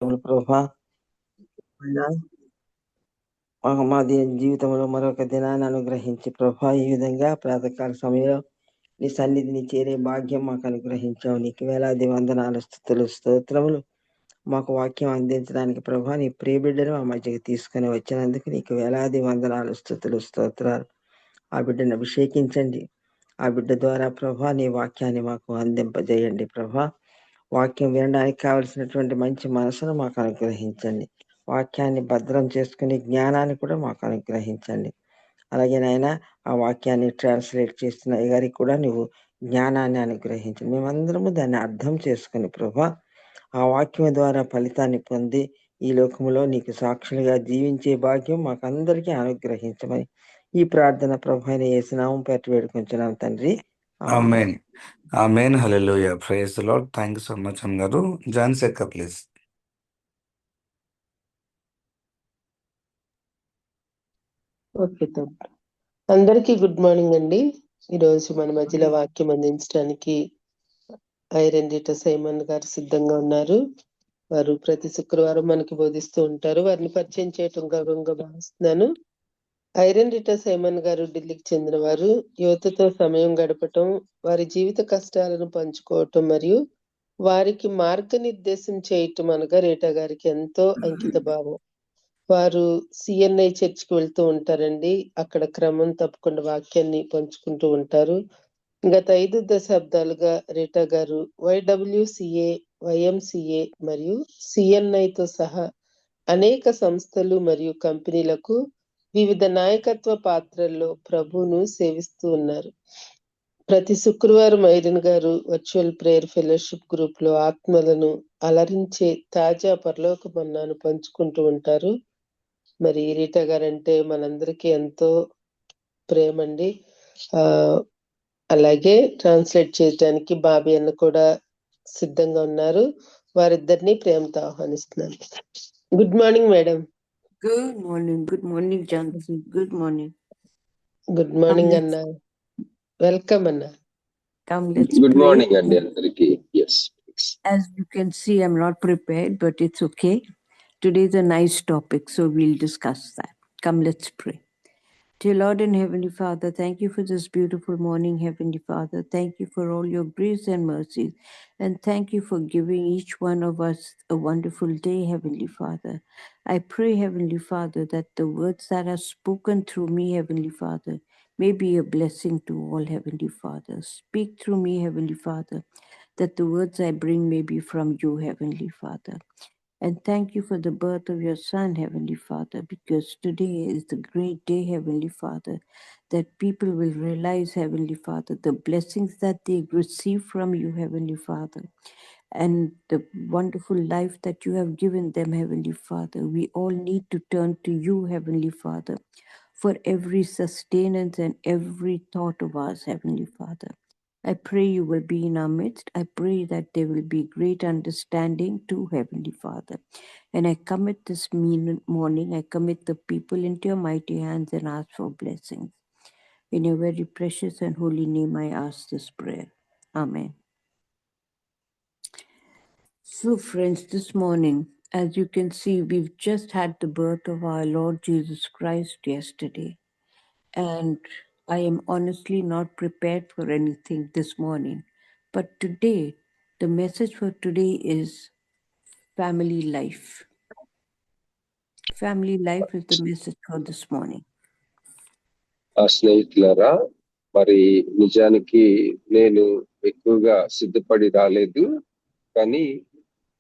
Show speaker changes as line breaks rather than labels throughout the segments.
ప్రభా మా జీవితంలో మరొక దినాన్ని అనుగ్రహించి ప్రభా ఈ విధంగా ప్రాతకాల సమయంలో నీ సన్నిధిని చేరే భాగ్యం మాకు అనుగ్రహించావు. నీకు వేలాది వందనాలు, స్తుతులు, స్తోత్రములు. మాకు వాక్యం అందించడానికి ప్రభా నీ ప్రియ బిడ్డను మా మధ్యకి తీసుకుని వచ్చినందుకు నీకు వేలాది వందనాలు, స్తుతులు, స్తోత్రాలు. ఆ బిడ్డను అభిషేకించండి. ఆ బిడ్డ ద్వారా ప్రభా నీ వాక్యాన్ని మాకు అందింపజేయండి. ప్రభా వాక్యం వినడానికి కావలసినటువంటి మంచి మనసును మాకు అనుగ్రహించండి. వాక్యాన్ని భద్రం చేసుకునే జ్ఞానాన్ని కూడా మాకు అనుగ్రహించండి. అలాగే నాయన ఆ వాక్యాన్ని ట్రాన్స్లేట్ చేస్తున్న గారికి కూడా నువ్వు జ్ఞానాన్ని అనుగ్రహించండి. మేమందరము దాన్ని అర్థం చేసుకుని ప్రభా ఆ వాక్యం ద్వారా ఫలితాన్ని పొంది ఈ లోకంలో నీకు సాక్షులుగా జీవించే భాగ్యం మాకందరికీ అనుగ్రహించమని ఈ ప్రార్థన ప్రభు అయిన యేసునామం పెట్టి వేడుకొంచున్నాం తండ్రి.
ఆమేన్. ఆమేన్. హల్లెలూయా. Praise the Lord. Thank you so much అమ్మగారు. జాన్ సెక్క ప్లీజ్.
ఓకే తమ్ముడు. అందరికీ గుడ్ మార్నింగ్ అండి. ఈరోజు మన మధ్యలో వాక్యం అందించడానికి ఐరన్ రీటా సైమన్ గారు సిద్ధంగా ఉన్నారు. వారు ప్రతి శుక్రవారం మనకి బోధిస్తూ ఉంటారు. వారిని పరిచయం చేయటం గౌరవంగా భావిస్తున్నాను. ఐరన్ రీటా సైమన్ గారు ఢిల్లీకి చెందిన వారు. యువతతో సమయం గడపటం, వారి జీవిత కష్టాలను పంచుకోవటం మరియు వారికి మార్గనిర్దేశం చేయటం అనగా రీటా గారికి ఎంతో అంకిత భావం. వారు సిఎన్ఐ చర్చ్కి వెళ్తూ ఉంటారండి. అక్కడ క్రమం తప్పకుండా వాక్యాన్ని పంచుకుంటూ ఉంటారు. గత 5 దశాబ్దాలుగా రీటా గారు వైడబ్ల్యూసిఏ, వైఎంసిఏ మరియు సిఎన్ఐతో సహా అనేక సంస్థలు మరియు కంపెనీలకు వివిధ నాయకత్వ పాత్రల్లో ప్రభువును సేవిస్తూ ఉన్నారు. ప్రతి శుక్రవారం ఐరన్ గారు వర్చువల్ ప్రేయర్ ఫెలోషిప్ గ్రూప్ లో ఆత్మలను అలరించే తాజా పరలోక మన్నాను పంచుకుంటూ ఉంటారు. మరి రీటా గారంటే మనందరికీ ఎంతో ప్రేమండి. అలాగే ట్రాన్స్లేట్ చేయడానికి బాబీ అన్న కూడా సిద్ధంగా ఉన్నారు. వారిద్దరిని ప్రేమతో ఆహ్వానిస్తున్నాను. Good morning madam.
Good morning Jhansi. Good morning.
Good morning అన్న. వెల్కమ్ అన్న.
Good
morning అండి అందరికి. Yes.
As you can see, I'm not prepared, but it's okay. Today is a nice topic, so we'll discuss that. Come, let's pray. Dear Lord and Heavenly Father, thank you for this beautiful morning, Heavenly Father. Thank you for all your grace and mercies. And thank you for giving each one of us a wonderful day, Heavenly Father. I pray, Heavenly Father, that the words that are spoken through me, Heavenly Father, may be a blessing to all, Heavenly Father. Speak through me, Heavenly Father, that the words I bring may be from you, Heavenly Father. And thank you for the birth of your Son, Heavenly Father, because today is the great day, Heavenly Father, that people will realize, Heavenly Father, the blessings that they receive from you, Heavenly Father, and the wonderful life that you have given them, Heavenly Father. We all need to turn to you, Heavenly Father, for every sustenance and every thought of ours, Heavenly Father. I pray you will be in our midst. I pray that there will be great understanding to Heavenly Father. And I commit this morning, I commit the people into your mighty hands and ask for blessings. In your very precious and holy name, I ask this prayer. Amen. So friends, this morning, as you can see, we've just had the birth of our Lord Jesus Christ yesterday. And I am honestly not prepared for anything this morning. But today, the message for today is family life. Family life is the message for this morning.
స్నేహితులారా, మరి నిజానికి నేను ఎక్కువగా సిద్ధపడి రాలేదు, కానీ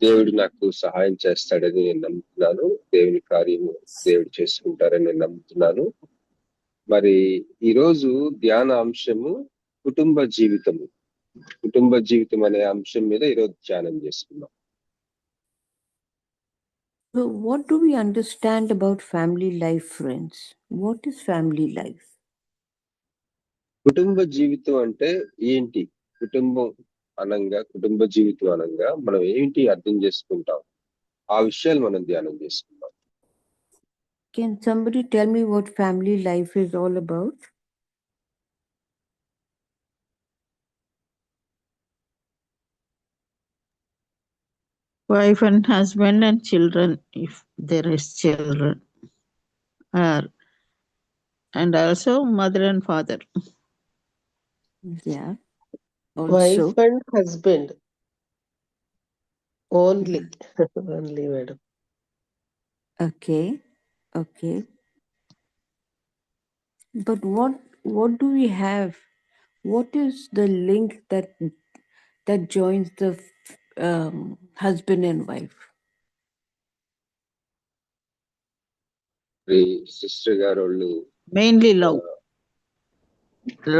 దేవుడు నాకు సహాయం చేస్తాడని నేను నమ్ముతున్నాను. దేవుని కార్యము దేవుడు చేసుకుంటారని నేను నమ్ముతున్నాను. మరి ఈరోజు ధ్యాన అంశము కుటుంబ జీవితము. కుటుంబ జీవితం అనే అంశం మీద ఈరోజు ధ్యానం చేసుకున్నాం.
So what do we understand about family life, friends? What is family life?
కుటుంబ జీవితం అంటే ఏంటి? కుటుంబం కుటుంబ జీవితం అనంగా మనం ఏంటి అర్థం చేసుకుంటాం? ఆ విషయాలు మనం ధ్యానం చేసుకుందాం.
Can somebody tell me what family life is all about?
wife and husband and children, if there is children, and also mother and father.
Yeah.
Wife
Also,
and husband only. Only, madam.
okay. Okay. But what do we have? What is the link that joins the husband and wife?
Sister గారు వాళ్ళు
Mainly love.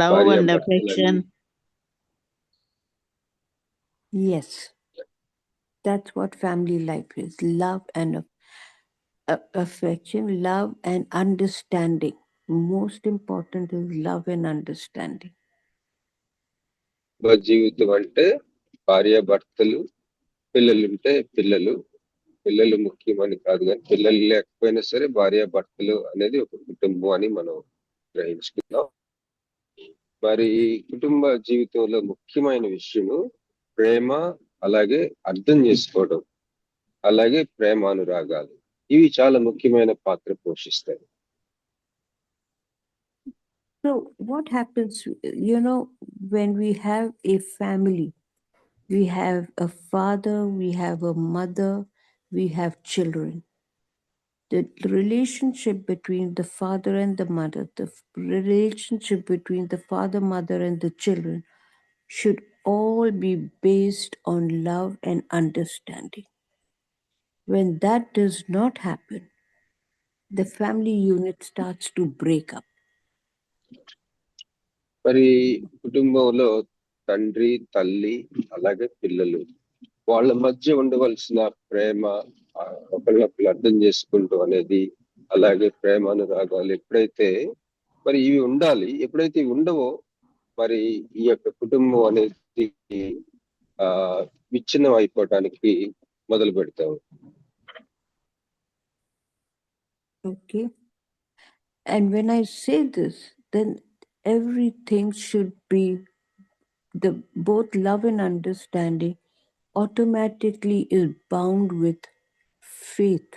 Love
భార్య
and
భర్తలని
affection.
Yes, that's what family life is: love and affection, love and understanding. Most important is love and understanding.
జీవితం అంటే భార్య భర్తలు, పిల్లలుంటే పిల్లలు. పిల్లలు ముఖ్యమని కాదు, కానీ పిల్లలు లేకపోయినా సరే భార్య భర్తలు అనేది ఒక కుటుంబం అని మనం గ్రహించుకుందాం. మరి ఈ కుటుంబ జీవితంలో ముఖ్యమైన విషయము ప్రేమ, అలాగే అర్థం చేసుకోవడం, అలాగే ప్రేమానురాగాలు. ఇవి చాలా ముఖ్యమైన పాత్ర పోషిస్తాయి.
So what happens, when we have a family, we have a father, we have a mother, we have children. The relationship between the father and the mother, the relationship between the father, mother, and the children should all be based on love and understanding. When that does not happen, the family unit starts to break up.
మరి కుటుంబంలో తండ్రి, తల్లి, అలాగే పిల్లలు, వాళ్ళ మధ్య ఉండవలసిన ప్రేమ, ఒకళ్ళొకళ్ళు అర్థం చేసుకుంటూ అనేది, అలాగే ప్రేమానురాగాలు ఎప్పుడైతే మరి ఇవి ఉండాలి, ఎప్పుడైతే ఇవి ఉండవో మరి ఈ యొక్క కుటుంబం అనేది విచ్ఛిన్నం అయిపోవటానికి మొదలు పెడతాము.
Okay. And when I say this, then everything should be both love and understanding automatically is bound with faith.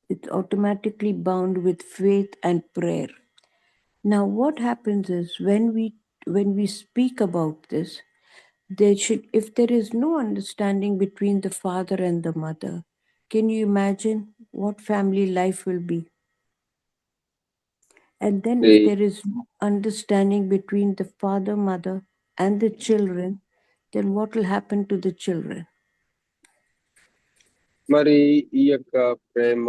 It's automatically bound with faith and prayer. Now, what happens is when we speak about this, if there is no understanding between the father and the mother, can you imagine what family life will be? And then if there is no understanding between the father, mother, and the children, then what will happen to the children?
మరి ఈ యొక్క ప్రేమ,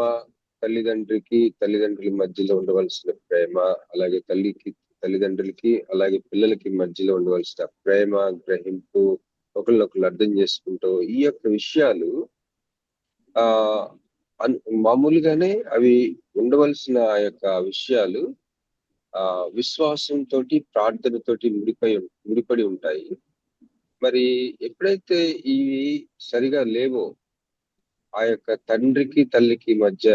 తల్లిదండ్రుల మధ్యలో ఉండవలసిన ప్రేమ, అలాగే తల్లిదండ్రులకి అలాగే పిల్లలకి మధ్యలో ఉండవలసిన ప్రేమ, గ్రహింపు, ఒకళ్ళొకళ్ళు అర్థం చేసుకుంటూ ఈ యొక్క విషయాలు మామూలుగానే అవి ఉండవలసిన ఆ యొక్క విషయాలు విశ్వాసంతో, ప్రార్థనతోటి ముడిపడి ఉంటాయి. మరి ఎప్పుడైతే ఇవి సరిగా లేవో, ఆ యొక్క తండ్రికి తల్లికి మధ్య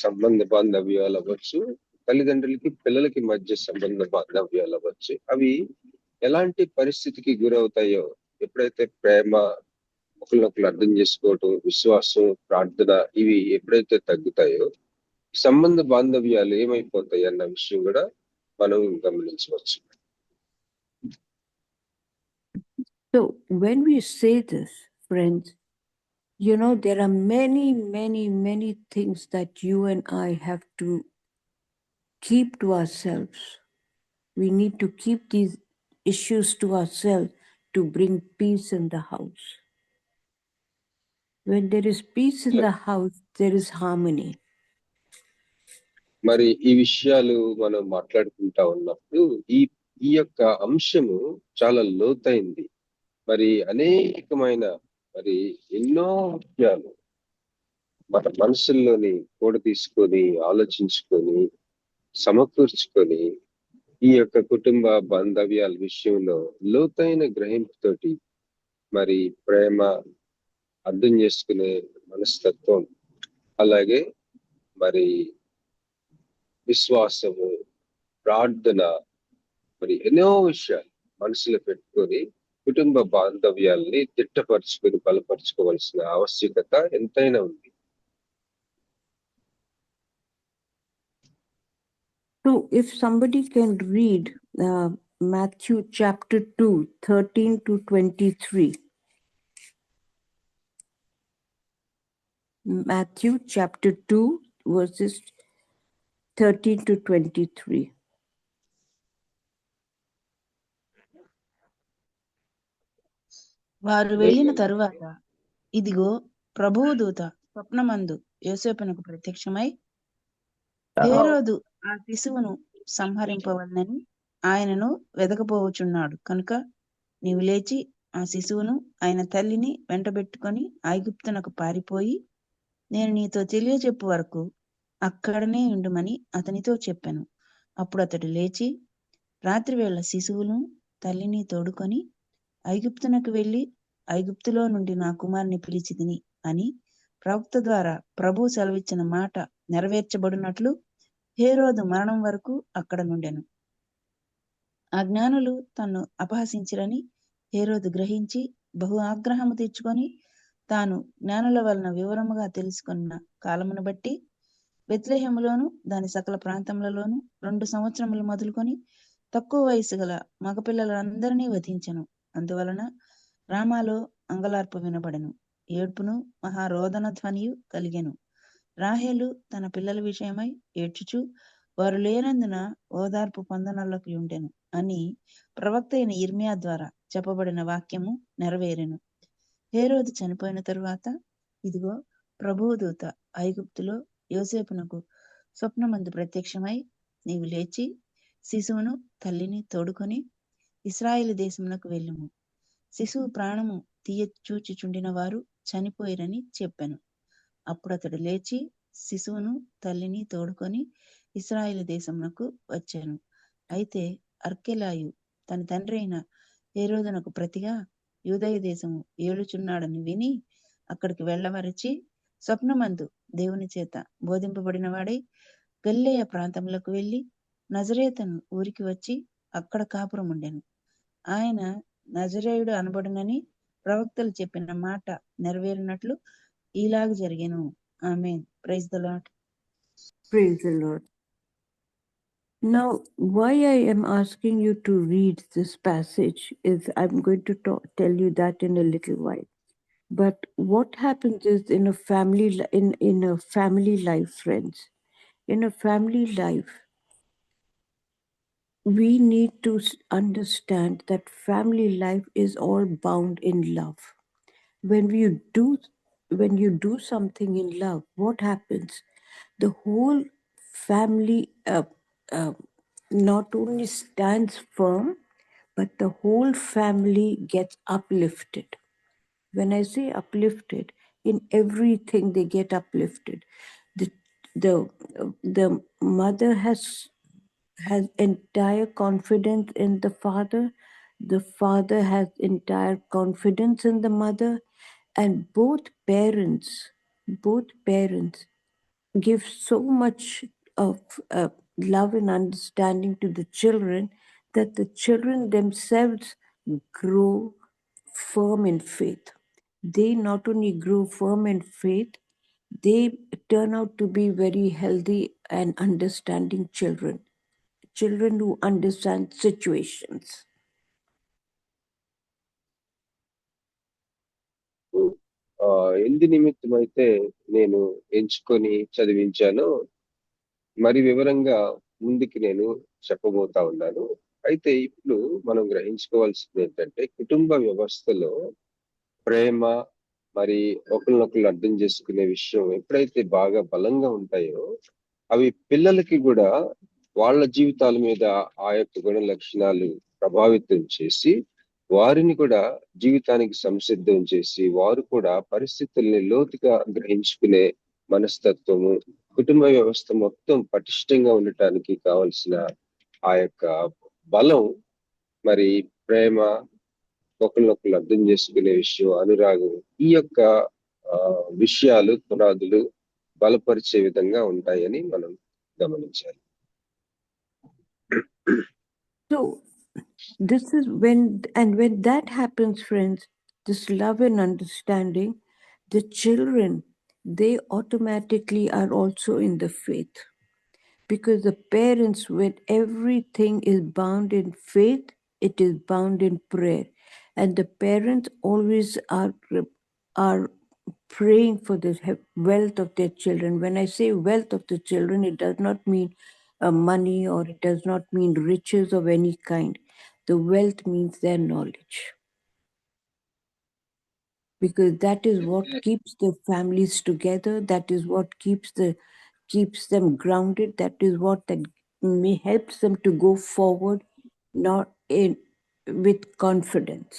సంబంధ బాంధవ్యాలు అవ్వచ్చు, తల్లిదండ్రులకి పిల్లలకి మధ్య సంబంధ బాంధవ్యాలు అవ్వచ్చు, అవి ఎలాంటి పరిస్థితికి గురవుతాయో, ఎప్పుడైతే ప్రేమ, ఒకళ్ళొకళ్ళు అర్థం చేసుకోవటం, విశ్వాసం, ప్రార్థన ఇవి ఎప్పుడైతే తగ్గుతాయో సంబంధ బాంధవ్యాలు ఏమైపోతాయి అన్న విషయం కూడా మనం గమనించవచ్చు.
So when we say this, friends, there are many, many, many things that you and I have to keep to ourselves. We need to keep these issues to ourselves to bring peace in the house. When there is peace in the house, there is harmony.
మరి ఈ విషయాలు మనం మాట్లాడుకుంటా ఉన్నప్పుడు ఈ యొక్క అంశము చాలా లోతైంది. మరి అనేకమైన మరి ఎన్నో విషయాలు మన మనసుల్లోని కూడ తీసుకొని, ఆలోచించుకొని, సమకూర్చుకొని ఈ యొక్క కుటుంబ బాంధవ్యాల విషయంలో లోతైన గ్రహింపుతోటి మరి ప్రేమ, అర్థం చేసుకునే మనస్తత్వం, అలాగే మరి విశ్వాసము, ప్రార్థన, మరి ఎన్నో విషయాలు మనసులో పెట్టుకొని కుటుంబ బాంధవ్యాల్ని దిట్టపరుచుకుని బలపరుచుకోవాల్సిన ఆవశ్యకత ఎంతైనా ఉంది.
So if somebody can read Matthew chapter 2, 13 to 23. Matthew chapter 2, verses 13 to 23.
వారు వెళ్ళిన తరువాత ఇదిగో ప్రభువు దూత స్వప్నమందు యోసేపునకు ప్రత్యక్షమై, హేరోదు ఆ శిశువును సంహరింపవలనని ఆయనను వెదకపోవచున్నాడు కనుక నీవు లేచి ఆ శిశువును ఆయన తల్లిని వెంటబెట్టుకొని ఐగుప్తునకు పారిపోయి నేను నీతో తెలియజెప్పు వరకు అక్కడనే ఉండుమని అతనితో చెప్పాను. అప్పుడు అతడు లేచి రాత్రివేళ శిశువును తల్లిని తోడుకొని ఐగుప్తునకు వెళ్ళి ఐగుప్తులో నుండి నా కుమారుని పిలిచితిని అని ప్రవక్త ద్వారా ప్రభు సెలవిచ్చిన మాట నెరవేర్చబడినట్లు హేరోదు మరణం వరకు అక్కడ నుండెను. ఆ జ్ఞానులు తన్ను అపహసించిరని హేరోదు గ్రహించి బహు ఆగ్రహము తెచ్చుకొని తాను జ్ఞానుల వలన వివరముగా తెలుసుకున్న కాలమును బట్టి బెత్లెహేములోను దాని సకల ప్రాంతములలోను 2 సంవత్సరములు మొదలుకొని తక్కువ వయసు గల మగపిల్లలందరినీ వధించెను. అందువలన రామాలో అంగలార్పు వినబడెను, ఏడ్పును మహారోదన ధ్వనియు కలిగెను. రాహేలు తన పిల్లల విషయమై ఏడ్చుచు వారు లేనందున ఓదార్పు పొందనొల్లకి ఉండెను అని ప్రవక్త అయిన ఇర్మియా ద్వారా చెప్పబడిన వాక్యము నెరవేరెను. హేరోదు చనిపోయిన తరువాత ఇదిగో ప్రభువు దూత ఐగుప్తులో యోసేపునకు స్వప్నమందు ప్రత్యక్షమై, నీవు లేచి శిశువును తల్లిని తోడుకొని ఇశ్రాయేలు దేశమునకు వెళ్ళుము. శిశువు ప్రాణము తీయ చూచుచుండిన వారు చనిపోయిరని చెప్పాను. అప్పుడు అతడు లేచి శిశువును తల్లిని తోడుకొని ఇశ్రాయేలు దేశమునకు వచ్చాను. అయితే అర్కెలాయు తన తండ్రి అయిన హేరోదునకు ప్రతిగా యూదయ దేశము ఏలుచున్నాడని విని అక్కడికి వెళ్ళవరచి స్వప్నమందు దేవుని చేత బోధింపబడిన వాడై గలిలయ ప్రాంతములకు వెళ్ళి నజరేతను ఊరికి వచ్చి అక్కడ కాపురం ఉండెను. ఆయన నజరేయుడు అనబడునని ప్రవక్తలు చెప్పిన మాట నెరవేరినట్లు ఇలాగ జరిగెను. ఆమేన్. Praise the Lord.
Praise the Lord. Now, why I am asking you to read this passage is I'm going to tell you that in a little while. But what happens is in a family life, friends, in a family life, we need to understand that family life is all bound in love. When you do something in love, what happens? The whole family not only stands firm, but the whole family gets uplifted. When I say uplifted, in everything they get uplifted. The mother has entire confidence in the father. The father has entire confidence in the mother, and both parents give so much of love and understanding to the children that the children themselves grow firm in faith. They not only grow firm in faith, they turn out to be very healthy and understanding children who understand situations.
ఎందు నిమిత్తమైతే నేను ఎంచుకొని చదివించానో మరి వివరంగా ముందుకి నేను చెప్పబోతా ఉన్నాను. అయితే ఇప్పుడు మనం గ్రహించుకోవాల్సింది ఏంటంటే కుటుంబ వ్యవస్థలో ప్రేమ మరి ఒకరినొకరు అర్థం చేసుకునే విషయం ఎప్పుడైతే బాగా బలంగా ఉంటాయో అవి పిల్లలకి కూడా వాళ్ళ జీవితాల మీద ఆ యొక్క గుణ లక్షణాలు ప్రభావితం చేసి వారిని కూడా జీవితానికి సంసిద్ధం చేసి వారు కూడా పరిస్థితుల్ని లోతుగా గ్రహించుకునే మనస్తత్వము కుటుంబ వ్యవస్థ మొత్తం పటిష్టంగా ఉండటానికి కావలసిన ఆ యొక్క బలం మరి ప్రేమ ఒకరినొకరు అర్థం చేసుకునే విషయం అనురాగం ఈ యొక్క విషయాలు పునాదులు బలపరిచే విధంగా ఉంటాయని మనం గమనించాలి.
So this is when that happens, friends, this love and understanding, the children, they automatically are also in the faith. Because the parents, when everything is bound in faith, it is bound in prayer. And the parents always are praying for the wealth of their children. When I say wealth of the children, it does not mean money, or it does not mean riches of any kind. The wealth means their knowledge. Because that is what keeps the families together. That is what keeps them grounded. That is what helps them to go forward, not with confidence.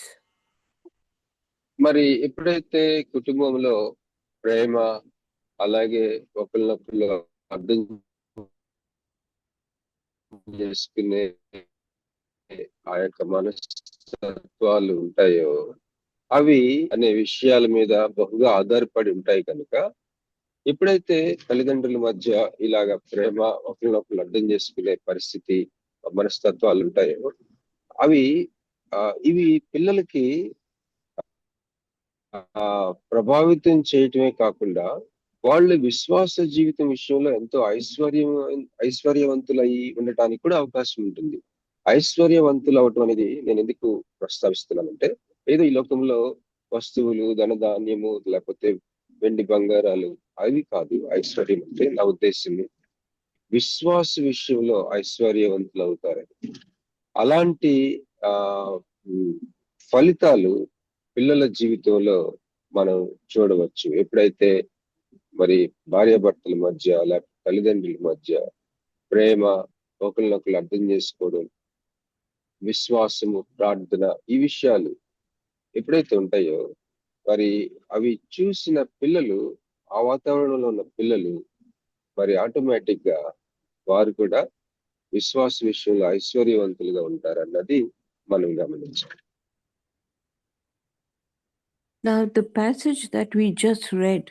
మరి ఎప్పుడైతే కుటుంబంలో ప్రేమ అలాగే ఒకరినొకరు అర్థం చేసుకునే ఆ యొక్క మనస్తత్వాలు ఉంటాయో, అవి అనే విషయాల మీద బహుగా ఆధారపడి ఉంటాయి కనుక, ఎప్పుడైతే తల్లిదండ్రుల మధ్య ఇలాగా ప్రేమ, ఒకరినొకరు అర్థం చేసుకునే పరిస్థితి, మనస్తత్వాలు ఉంటాయో, అవి ఇవి పిల్లలకి ప్రభావితం చేయటమే కాకుండా వాళ్ళ విశ్వాస జీవితం విషయంలో ఎంతో ఐశ్వర్యవంతులై ఉండటానికి కూడా అవకాశం ఉంటుంది. ఐశ్వర్యవంతులు అవటం అనేది నేను ఎందుకు ప్రస్తావిస్తున్నానంటే, ఏదో ఈ లోకంలో వస్తువులు, ధనధాన్యము, లేకపోతే వెండి బంగారాలు అవి కాదు ఐశ్వర్యం అంటే. నా ఉద్దేశం విశ్వాస విషయంలో ఐశ్వర్యవంతులు అవుతారని. అలాంటి ఫలితాలు పిల్లల జీవితంలో మనం చూడవచ్చు. ఎప్పుడైతే మరి భార్యాభర్తల మధ్య, లేకపోతే తల్లిదండ్రుల మధ్య ప్రేమ, ఒకరినొకరు అర్థం చేసుకోవడం, విశ్వాసము, ప్రార్థన, ఈ విషయాలు ఎప్పుడైతే ఉంటాయో, మరి అవి చూసిన పిల్లలు, ఆ వాతావరణంలో ఉన్న పిల్లలు మరి ఆటోమేటిక్ గా వారు కూడా విశ్వాస విషయంలో ఐశ్వర్యవంతులుగా ఉంటారన్నది మనం గమనించాలి.
Now, the passage that we just read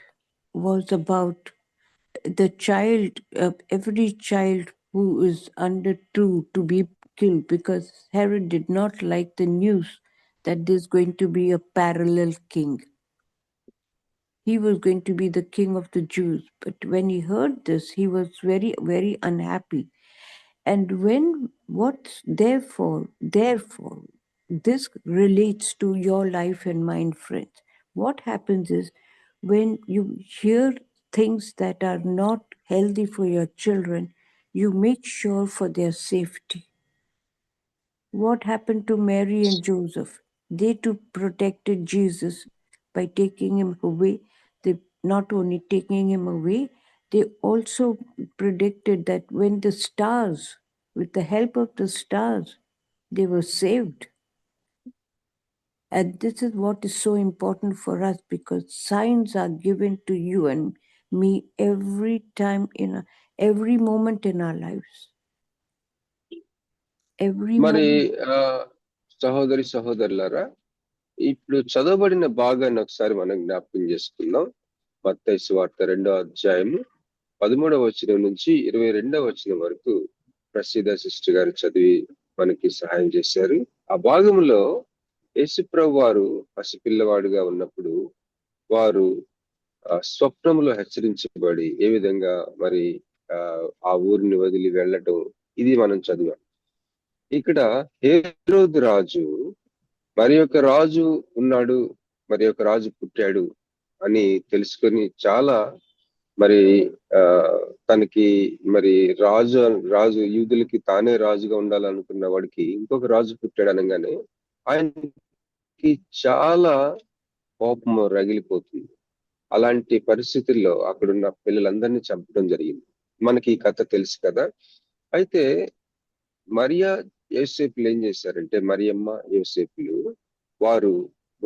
was about the child, every child who is under 2 to be killed, because Herod did not like the news that there's going to be a parallel king. He was going to be the king of the Jews. But when he heard this, he was very, very unhappy. And therefore, this relates to your life and mine, friends. What happens is, when you hear things that are not healthy for your children, you make sure for their safety. What happened to Mary and Joseph? They too protected Jesus by taking him away. They not only taking him away, they also predicted that when the stars, with the help of the stars, they were saved. And this is what is so important for us, because signs are given to you and me every time, every moment in our lives.
మరి సహోదరులారా, ఇప్పుడు చదవబడిన భాగాన్ని ఒకసారి మనం జ్ఞాపకం చేసుకుందాం. మత్తయి సువార్త 2వ అధ్యాయము 13వ వచనం నుంచి 22వ వచనం వరకు ప్రసిద్ధ సిస్టర్ గారు చదివి మనకి సహాయం చేశారు. ఆ భాగంలో యేసుప్రభు వారు పసిపిల్లవాడుగా ఉన్నప్పుడు వారు స్వప్నములో హెచ్చరించబడి ఏ విధంగా మరి ఆ ఊరిని వదిలి వెళ్ళటం, ఇది మనం చదివాం. ఇక్కడ హేరోదు రాజు, మరి ఒక రాజు ఉన్నాడు, మరి ఒక రాజు పుట్టాడు అని తెలుసుకొని చాలా మరి తనకి మరి రాజు యూదులకి తానే రాజుగా ఉండాలనుకున్న వాడికి ఇంకొక రాజు పుట్టాడు అనగానే ఆయనకి చాలా కోపం రగిలిపోతుంది. అలాంటి పరిస్థితుల్లో అక్కడున్న పిల్లలందరినీ చంపడం జరిగింది. మనకి ఈ కథ తెలుసు కదా. అయితే మరియా యోసేపులు ఏం చేశారంటే, మరియమ్మ యోసేపులు వారు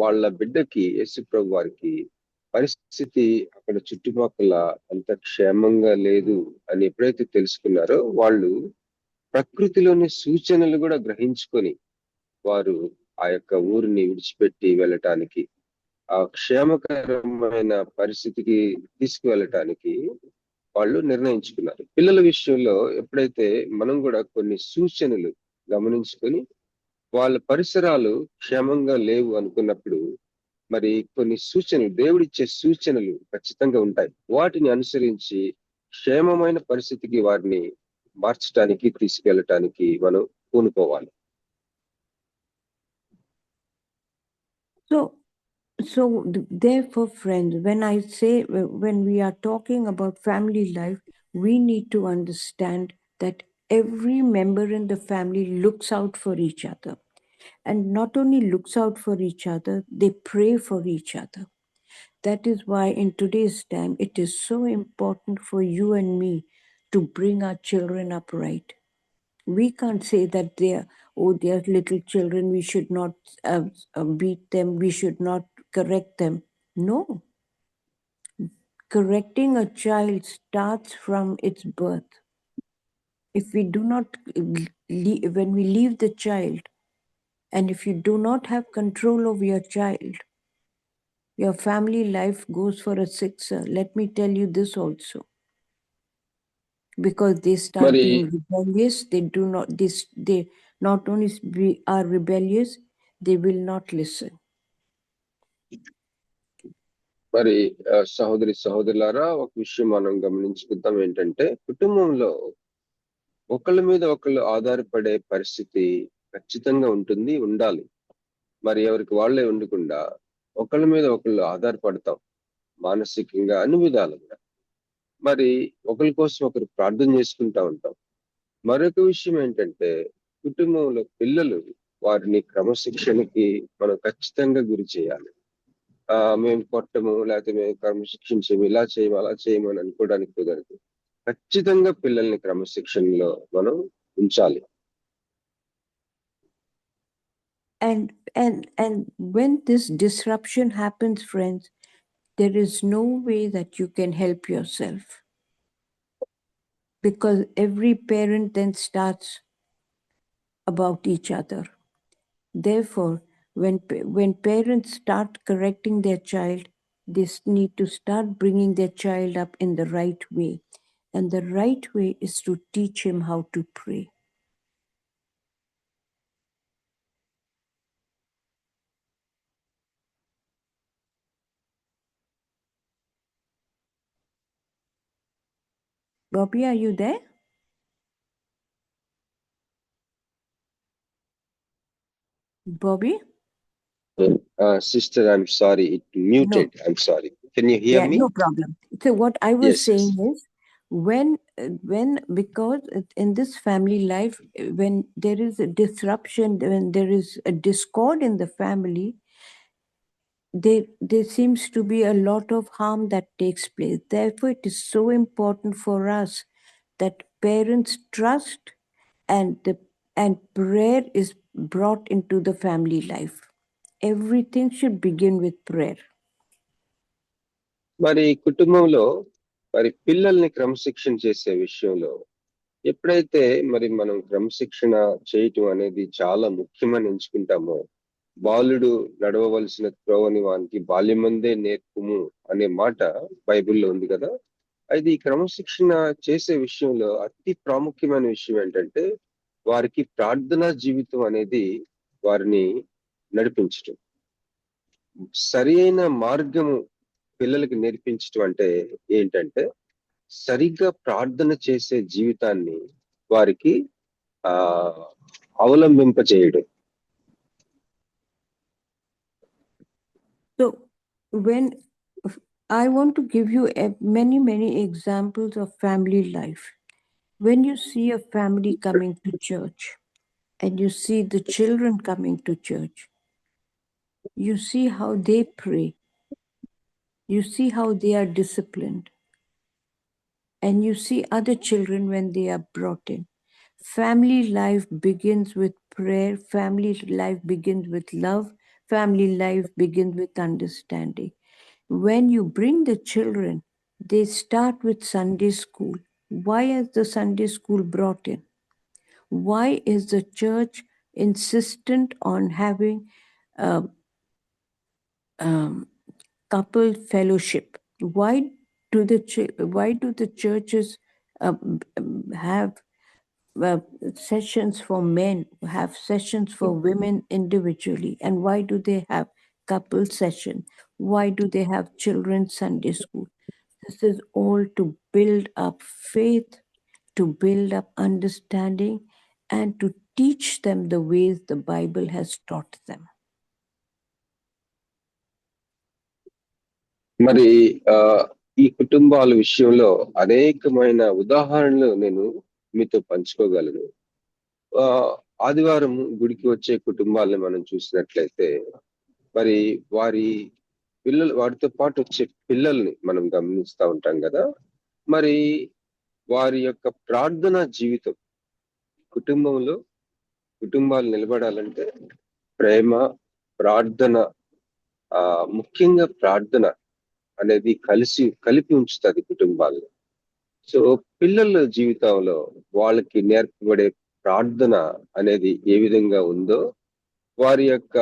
వాళ్ళ బిడ్డకి, యేసుప్రభు వారికి పరిస్థితి అక్కడ చుట్టుపక్కల అంత క్షేమంగా లేదు అని ఎప్పుడైతే తెలుసుకున్నారో, వాళ్ళు ప్రకృతిలోని సూచనలు కూడా గ్రహించుకొని వారు ఆ యొక్క ఊరిని విడిచిపెట్టి వెళ్ళటానికి, ఆ క్షేమకరమైన పరిస్థితికి తీసుకువెళ్ళటానికి వాళ్ళు నిర్ణయించుకున్నారు. పిల్లల విషయంలో ఎప్పుడైతే మనం కూడా కొన్ని సూచనలు గమనించుకొని వాళ్ళ పరిసరాలు క్షేమంగా లేవు అనుకున్నప్పుడు మరి కొన్ని సూచనలు, దేవుడిచ్చే సూచనలు ఖచ్చితంగా ఉంటాయి. వాటిని అనుసరించి క్షేమమైన పరిస్థితికి వారిని మార్చడానికి, తీసుకెళ్ళటానికి మనం పూనుకోవాలి.
Therefore, friends, when we are talking about family life, we need to understand that every member in the family looks out for each other. And not only looks out for each other, they pray for each other. That is why in today's time, it is so important for you and me to bring our children up right. We can't say that they are little children, we should not beat them, we should not correct them. No. Correcting a child starts from its birth. If we do not, when we leave the child, and if you do not have control over your child, your family life goes for a sixer. Let me tell you this also. Because they start
మరి
being rebellious, they not only are rebellious, they will not listen.
మరి సహోదరులారా, ఒక విషయం మనం గమనించుకుందాం. ఏంటంటే, కుటుంబంలో ఒకళ్ళ మీద ఒకళ్ళు ఆధారపడే పరిస్థితి ఖచ్చితంగా ఉంటుంది, ఉండాలి. మరి ఎవరికి వాళ్ళే ఉండకుండా ఒకళ్ళ మీద ఒకళ్ళు ఆధారపడతాం, మానసికంగా అన్ని విధాలుగా. మరి ఒకరి కోసం ఒకరు ప్రార్థన చేసుకుంటా ఉంటాం. మరొక విషయం ఏంటంటే, కుటుంబంలో పిల్లలు, వారిని క్రమశిక్షణకి మనం ఖచ్చితంగా గురి చేయాలి. మేము కొట్టము, లేకపోతే మేము క్రమశిక్షించము, ఇలా చేయము, అలా చేయము అని అనుకోవడానికి కుదరదు. ఖచ్చితంగా పిల్లల్ని క్రమశిక్షణలో మనం ఉంచాలి.
And when this disruption happens, friends, there is no way that you can help yourself, because every parent then starts about each other. Therefore, when parents start correcting their child, they need to start bringing their child up in the right way. And the right way is to teach him how to pray. Bobby, are you there? Bobby?
Sister, I'm sorry, it muted. No. I'm sorry. Can you hear me?
No problem. So what I was saying
Yes.
is, because in this family life, when there is a disruption, when there is a discord in the family, there seems to be a lot of harm that takes place. Therefore, it is so important for us that parents trust and prayer is brought into the family life. Everything should begin with prayer.
మరి కుటుంబంలో మరి పిల్లల్ని క్రమశిక్షణ చేసే విషయంలో ఎప్పుడైతే మరి మనం క్రమశిక్షణ చేయటం అనేది చాలా ముఖ్యమని ఎంచుకుంటామో, బాలుడు నడవవలసిన త్రోవని వానికి బాల్యమందే నేర్పుము అనే మాట బైబిల్లో ఉంది కదా. అయితే ఈ క్రమశిక్షణ చేసే విషయంలో అతి ప్రాముఖ్యమైన విషయం ఏంటంటే, వారికి ప్రార్థనా జీవితం అనేది వారిని నడిపించటం. సరి అయిన మార్గము పిల్లలకి నేర్పించటం అంటే ఏంటంటే, సరిగ్గా ప్రార్థన చేసే జీవితాన్ని వారికి అవలంబింప చేయడం.
So when I want to give you many examples of family life. When you see a family coming to church and you see the children coming to church, you see how they pray, you see how they are disciplined, and you see other children when they are brought in. Family life begins with prayer, family life begins with love, family life begins with understanding. When you bring the children, they start with Sunday school. Why is the Sunday school brought in? Why is the church insistent on having couple fellowship? Why do the churches have sessions for men, have sessions for women individually, and why do they have couple session? Why do they have children's Sunday school? This is all to build up faith, to build up understanding, and to teach them the ways the Bible has taught them.
మరి ఈ కుటుంబాల విషయంలో అనేకమైన ఉదాహరణలు నేను మీతో పంచుకోగలను. ఆదివారం గుడికి వచ్చే కుటుంబాలను మనం చూసినట్లయితే మరి వారితో పాటు వచ్చే పిల్లల్ని మనం గమనిస్తూ ఉంటాం కదా. మరి వారి యొక్క ప్రార్థన జీవితం, కుటుంబాలు నిలబడాలంటే ప్రేమ, ప్రార్థన, ముఖ్యంగా ప్రార్థన అనేది కలిపి ఉంచుతుంది కుటుంబాల్లో. సో పిల్లల జీవితంలో వాళ్ళకి నేర్పబడే ప్రార్థన అనేది ఏ విధంగా ఉందో వారి యొక్క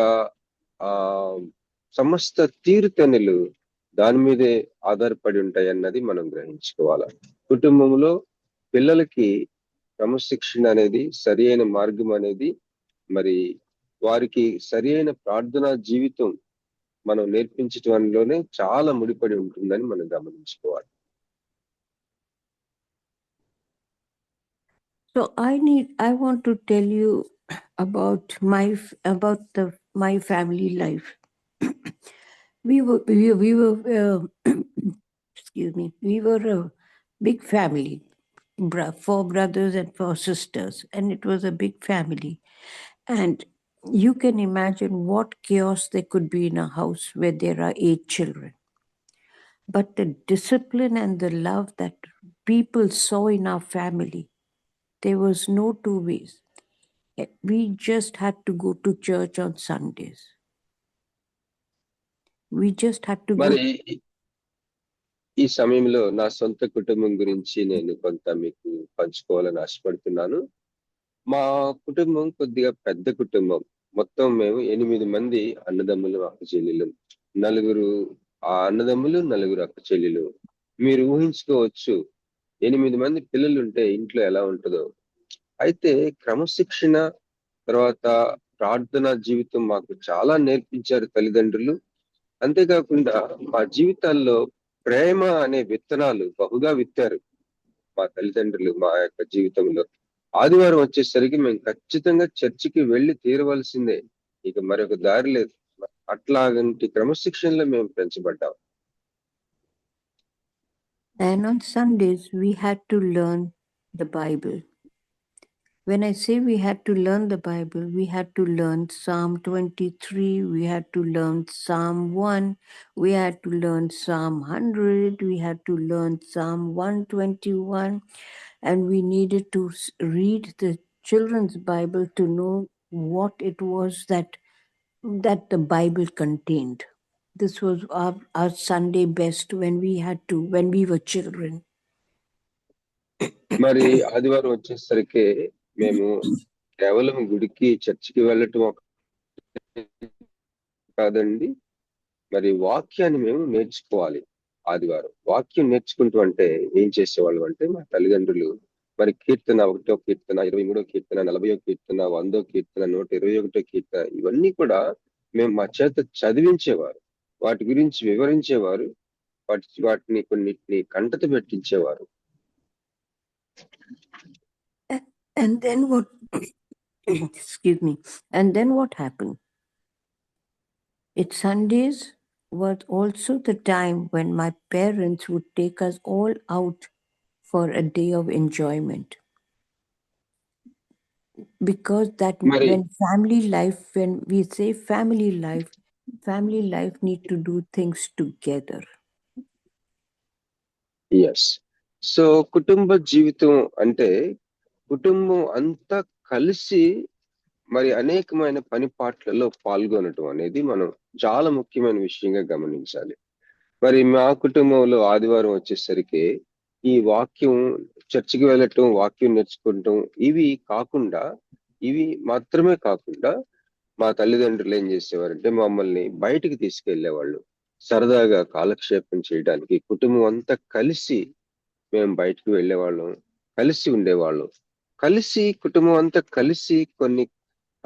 సమస్త తీరుతెన్నులు దాని మీదే ఆధారపడి ఉంటాయి అన్నది మనం గ్రహించుకోవాలి. కుటుంబంలో పిల్లలకి క్రమశిక్షణ అనేది, సరి అయిన మార్గం అనేది, మరి వారికి సరి అయిన ప్రార్థనా జీవితం మనం నేర్పించడంలోనే చాలా ముడిపడి ఉంటుందని మనం గమనించుకోవాలి.
So I want to tell you about my family life. we were excuse me, we were a big family, 4 brothers and 4 sisters, and it was a big family. And you can imagine what chaos there could be in a house where there are 8 children. But the discipline and the love that people saw in our family, there was no two ways. We just had to go to church on Sundays. We just had to
మరి ఈ సమయంలో నా సొంత కుటుంబం గురించి నేను కొంత మీకు పంచుకోవాలని ఆశపడుతున్నాను. మా కుటుంబం కొద్దిగా పెద్ద కుటుంబం. మొత్తం మేము 8 మంది అన్నదమ్ములు, అక్క చెల్లెలు, 4 అన్నదమ్ములు, 4 అక్క చెల్లెలు. మీరు ఊహించుకోవచ్చు 8 మంది పిల్లలు ఉంటే ఇంట్లో ఎలా ఉంటుందో. అయితే క్రమశిక్షణ, తర్వాత ప్రార్థనా జీవితం మాకు చాలా నేర్పించారు తల్లిదండ్రులు. అంతేకాకుండా మా జీవితాల్లో ప్రేమ అనే విత్తనాలు బహుగా విత్తారు మా తల్లిదండ్రులు మా యొక్క జీవితంలో. ఆదివారం వచ్చేసరికి మేము ఖచ్చితంగా చర్చికి వెళ్ళి తీరవలసిందే, ఇక మరొక దారి లేదు. అట్లాగంటి క్రమశిక్షణలో మేము పెంచబడ్డాం.
And on Sundays we had to learn the Bible. When I say we had to learn the Bible, we had to learn Psalm 23, we had to learn Psalm 1, we had to learn Psalm 100, we had to learn Psalm 121, and we needed to read the children's Bible to know what it was that the Bible contained. This was our Sunday best when we were children.
మరి ఆదివారం వచ్చేసరికి మేము కేవలం గుడికి, చర్చికి వెళ్ళటం కాదండి, మరి వాక్యాన్ని మేము నేర్చుకోవాలి. ఆదివారం వాక్యం నేర్చుకుంటూ అంటే ఏం చేసేవాళ్ళు అంటే మా తల్లిదండ్రులు మరి కీర్తన 1వ కీర్తన, 23వ కీర్తన, 40వ కీర్తన, 100వ కీర్తన, 121వ కీర్తన, ఇవన్నీ కూడా మేము మా చేత చదివించేవారు, వాటి గురించి వివరించేవారు, వాటిని కొన్నిటిని కంటత పెట్టించేవారు.
And then what excuse me, and then what happened? It's Sundays was also the time when my parents would take us all out for a day of enjoyment. Because that when we say family life need to do things together.
Yes. So కుటుంబ జీవితం అంటే కుటుంబం అంతా కలిసి మరి అనేకమైన పని పాటలలో పాల్గొనటం అనేది మనం చాలా ముఖ్యమైన విషయంగా గమనించాలి. మరి మా కుటుంబంలో ఆదివారం వచ్చేసరికి ఈ వాక్యం, చర్చికి వెళ్ళటం, వాక్యం నేర్చుకుంటాం, ఇవి మాత్రమే కాకుండా మా తల్లిదండ్రులు ఏం చేసేవారంటే మమ్మల్ని బయటికి తీసుకెళ్లేవాళ్ళు. సరదాగా కాలక్షేపం చేయడానికి కుటుంబం అంతా కలిసి మేము బయటకు వెళ్ళేవాళ్ళం, కలిసి ఉండేవాళ్ళం. కలిసి కుటుంబం అంతా కలిసి కొన్ని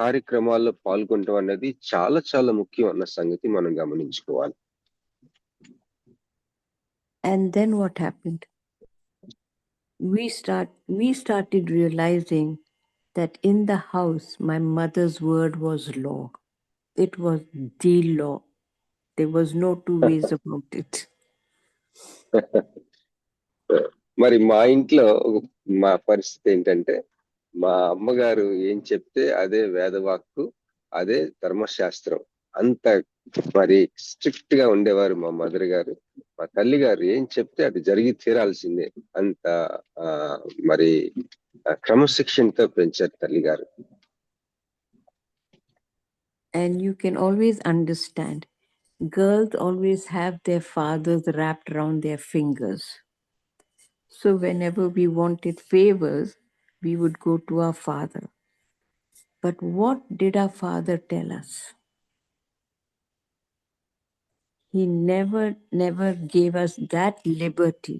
కార్యక్రమాల్లో పాల్గొనడం అనేది చాలా చాలా ముఖ్యం అన్న సంగతి మనం గమనించుకోవాలి.
And then what happened? We started realizing that in the house, my mother's word was law. It was the law. There was no two ways about it.
మరి మా ఇంట్లో మా పరిస్థితి ఏంటంటే, మా అమ్మగారు ఏం చెప్తే అదే వేదవాక్కు, అదే ధర్మశాస్త్రం. అంత మరి స్ట్రిక్ట్ గా ఉండేవారు మా మదర్ గారు. మా తల్లి గారు ఏం చెప్తే అది జరిగి తీరాల్సిందే. అంత మరి క్రమశిక్షణతో పెంచారు తల్లి గారు.
And you can always understand, girls always have their fathers wrapped around their fingers. So whenever we wanted favors, we would go to our father. But what did our father tell us? He never gave us that liberty.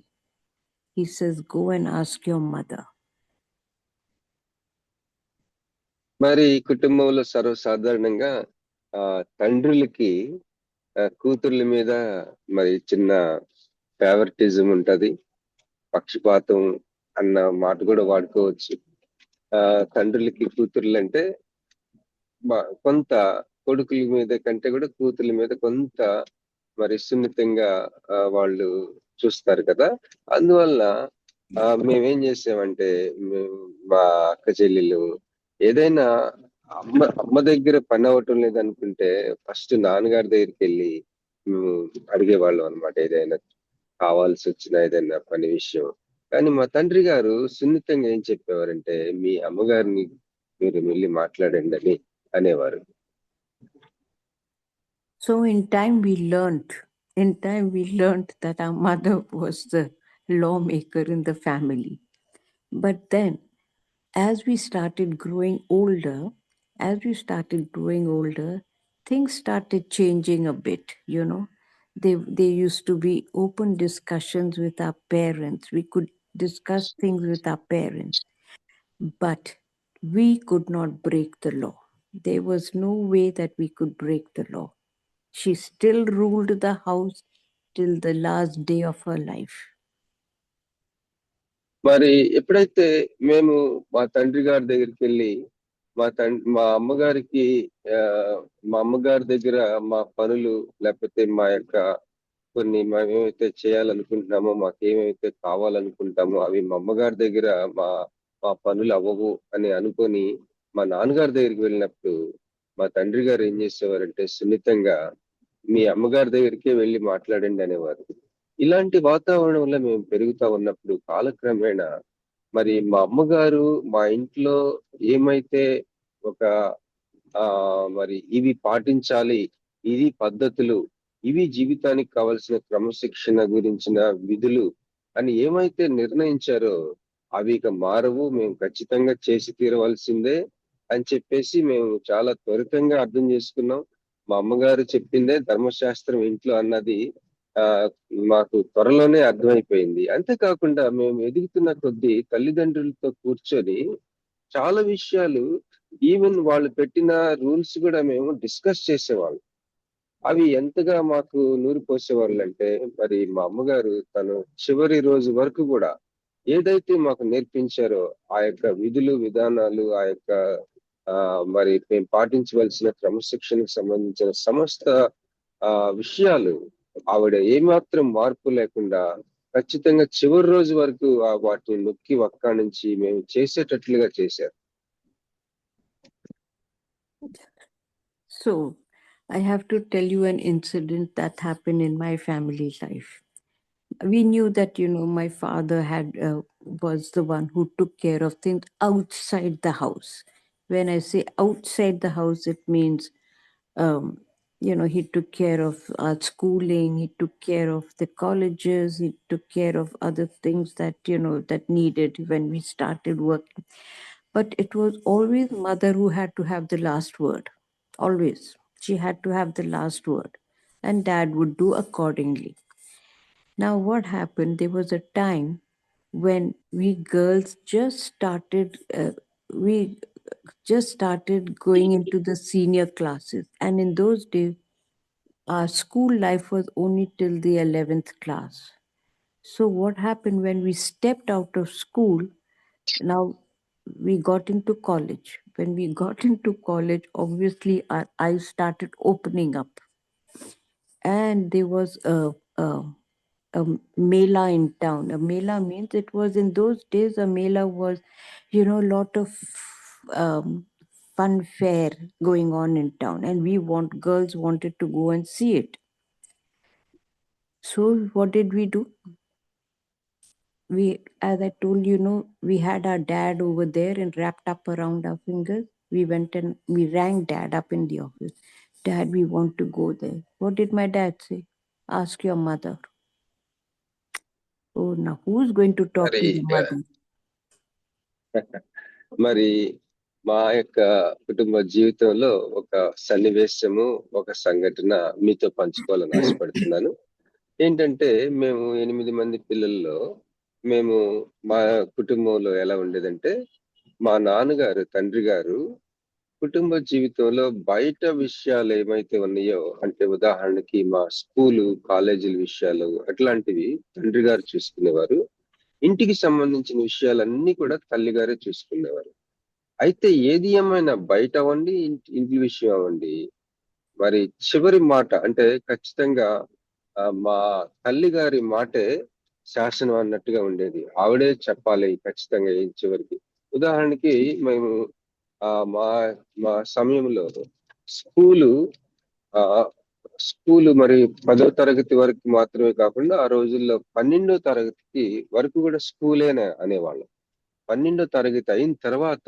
He says, go and ask your mother.
మరి కుటుంబంలో సర్వసాధారణంగా తండ్రులకి కూతుర్ల మీద మరి చిన్న favouritism ఉంటది, పక్షపాతం అన్న మాట కూడా వాడుకోవచ్చు. తండ్రులకి కూతుర్లు అంటే కొంత కొడుకుల మీద కంటే కూడా కూతుర్ల మీద కొంత మరి సున్నితంగా వాళ్ళు చూస్తారు కదా. అందువల్ల మేమేం చేసామంటే, మా అక్క చెల్లెలు ఏదైనా అమ్మ దగ్గర పని అవ్వటం లేదనుకుంటే ఫస్ట్ నాన్నగారి దగ్గరికి వెళ్ళి మేము అడిగేవాళ్ళం అనమాట, ఏదైనా కావాల్సి వచ్చిన ఏదైనా పని విషయం. కానీ మా తండ్రి గారు సున్నితంగా ఏం చెప్పేవారంటే, మీ అమ్మగారిని మీరు వెళ్ళి మాట్లాడండి అని అనేవారు.
So in time we learned that our mother was the lawmaker in the family. But then as we started growing older, things started changing a bit, you know. There used to be open discussions with our parents. We could discuss things with our parents, but we could not break the law. There was no way that we could break the law. She still ruled the house till the last day of her life.
మరి ఎప్పుడైతే మేము మా తండ్రి గారి దగ్గరికి వెళ్ళి మా అమ్మగారికి మా అమ్మగారి దగ్గర మా పనులు లేకపోతే మా యొక్క కొన్ని మేమేమైతే చేయాలనుకుంటున్నామో, మాకేమైతే కావాలనుకుంటామో అవి మా అమ్మగారి దగ్గర మా పనులు అవ్వవు అని అనుకొని మా నాన్నగారి దగ్గరికి వెళ్ళినప్పుడు మా తండ్రి గారు ఏం చేసేవారంటే, సున్నితంగా మీ అమ్మగారి దగ్గరికే వెళ్ళి మాట్లాడండి అనేవారు. ఇలాంటి వాతావరణంలో మేము పెరుగుతా ఉన్నప్పుడు కాలక్రమేణా మరి మా అమ్మగారు మా ఇంట్లో ఏమైతే ఒక మరి ఇవి పాటించాలి, ఇది పద్ధతులు, ఇవి జీవితానికి కావలసిన క్రమశిక్షణ గురించిన విధులు అని ఏమైతే నిర్ణయించారో అవి ఇక మారవు, మేము ఖచ్చితంగా చేసి తీరవలసిందే అని చెప్పేసి మేము చాలా త్వరితంగా అర్థం చేసుకున్నాం. మా అమ్మగారు చెప్పిందే ధర్మశాస్త్రం ఇంట్లో అన్నది మాకు త్వరలోనే అర్థమైపోయింది. అంతేకాకుండా మేము ఎదుగుతున్న కొద్దీ తల్లిదండ్రులతో కూర్చొని చాలా విషయాలు, ఈవెన్ వాళ్ళు పెట్టిన రూల్స్ కూడా మేము డిస్కస్ చేసేవాళ్ళం. అవి ఎంతగా మాకు నూరు పోసేవాళ్ళు అంటే, మరి మా అమ్మగారు తను చివరి రోజు వరకు కూడా ఏదైతే మాకు నేర్పించారో ఆ యొక్క విధులు విధానాలు, ఆ యొక్క మరి మేము పాటించవలసిన క్రమశిక్షణకు సంబంధించిన సమస్త విషయాలు ఆవిడ ఏమాత్రం మార్పు లేకుండా ఖచ్చితంగా చివరి రోజు వరకు వాటిని నొక్కి ఒక్క నుంచి మేము చేసేటట్లుగా చేశారు.
So I have to tell you an incident that happened in my family life. We knew that, you know, my father was the one who took care of things outside the house. When I say outside the house, it means you know, he took care of our schooling, he took care of the colleges, he took care of other things that, you know, that needed when we started working. But it was always mother who had to have the last word. Always. She had to have the last word. And dad would do accordingly. Now what happened, there was a time when we girls just started going into the senior classes, and in those days our school life was only till the 11th class. So what happened when we stepped out of school? Now we got into college. When we got into college, obviously our eyes started opening up, and there was a mela in town. A mela means, it was in those days, a mela was, a lot of fun fair going on in town, and girls wanted to go and see it. So what did we do? As I told you, we had our dad over there and wrapped up around our fingers. We went and we rang dad up in the office. Dad, we want to go there. What did my dad say? Ask your mother. Oh, now who's going to talk
మరి
to the mother?
మరి మా యొక్క కుటుంబ జీవితంలో ఒక సన్నివేశము, ఒక సంఘటన మీతో పంచుకోవాలని ఆశపడుతున్నాను. ఏంటంటే, మేము 8 మంది పిల్లల్లో మా కుటుంబంలో ఎలా ఉండేదంటే, మా నాన్నగారు, తండ్రి గారు కుటుంబ జీవితంలో బయట విషయాలు ఏమైతే ఉన్నాయో, అంటే ఉదాహరణకి మా స్కూలు, కాలేజీల విషయాలు అట్లాంటివి తండ్రి గారు చూసుకునేవారు. ఇంటికి సంబంధించిన విషయాలన్నీ కూడా తల్లిగారే చూసుకునేవారు. అయితే ఏది ఏమైనా బయట అవ్వండి, ఇంటి విషయం అవ్వండి, మరి చివరి మాట అంటే ఖచ్చితంగా మా తల్లి గారి మాటే శాసనం అన్నట్టుగా ఉండేది. ఆవిడే చెప్పాలి ఖచ్చితంగా ఏం చివరికి. ఉదాహరణకి మేము మా మా సమయంలో స్కూలు మరి 10వ తరగతి వరకు మాత్రమే కాకుండా, ఆ రోజుల్లో 12వ తరగతికి వరకు కూడా స్కూలేనే అనేవాళ్ళం. 12వ తరగతి అయిన తర్వాత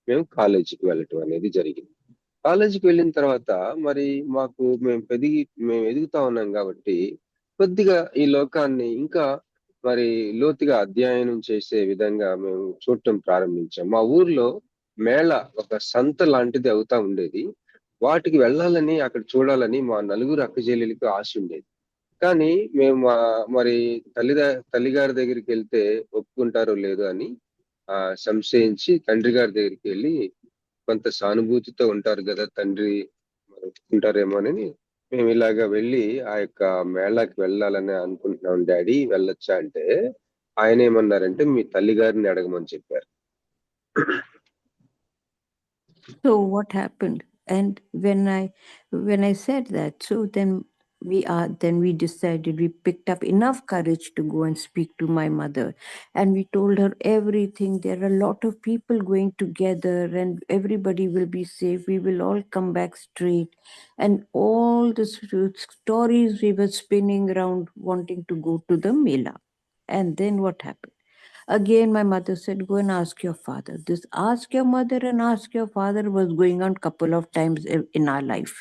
మేము కాలేజీకి వెళ్ళటం అనేది జరిగింది. కాలేజీకి వెళ్ళిన తర్వాత మరి మేము ఎదుగుతా ఉన్నాం కాబట్టి, కొద్దిగా ఈ లోకాన్ని ఇంకా మరి లోతుగా అధ్యయనం చేసే విధంగా మేము చూడటం ప్రారంభించాం. మా ఊర్లో మేళ, ఒక సంత లాంటిది అవుతా ఉండేది. వాటికి వెళ్ళాలని, అక్కడ చూడాలని మా నలుగురు అక్కచెల్లెలకు ఆశ ఉండేది. కానీ మేము మరి తల్లిగారి దగ్గరికి వెళ్తే ఒప్పుకుంటారో లేదో అని సంశయించి తండ్రి గారి దగ్గరికి వెళ్ళి, కొంత సానుభూతితో ఉంటారు కదా తండ్రి, ఒప్పుకుంటారేమో అని మేము ఇలాగా వెళ్ళి ఆ యొక్క మేళాకి వెళ్ళాలని అనుకుంటున్నాం డాడీ, వెళ్ళొచ్చా అంటే ఆయన ఏమన్నారంటే, మీ తల్లి గారిని అడగమని చెప్పారు.
So what happened? And when I said that, so then we decided, we picked up enough courage to go and speak to my mother, and we told her everything. There are a lot of people going together and everybody will be safe. We will all come back straight. And all the stories we were spinning around wanting to go to the Mela. And then what happened? Again, my mother said, go and ask your father. This ask your mother and ask your father was going on couple of times in our life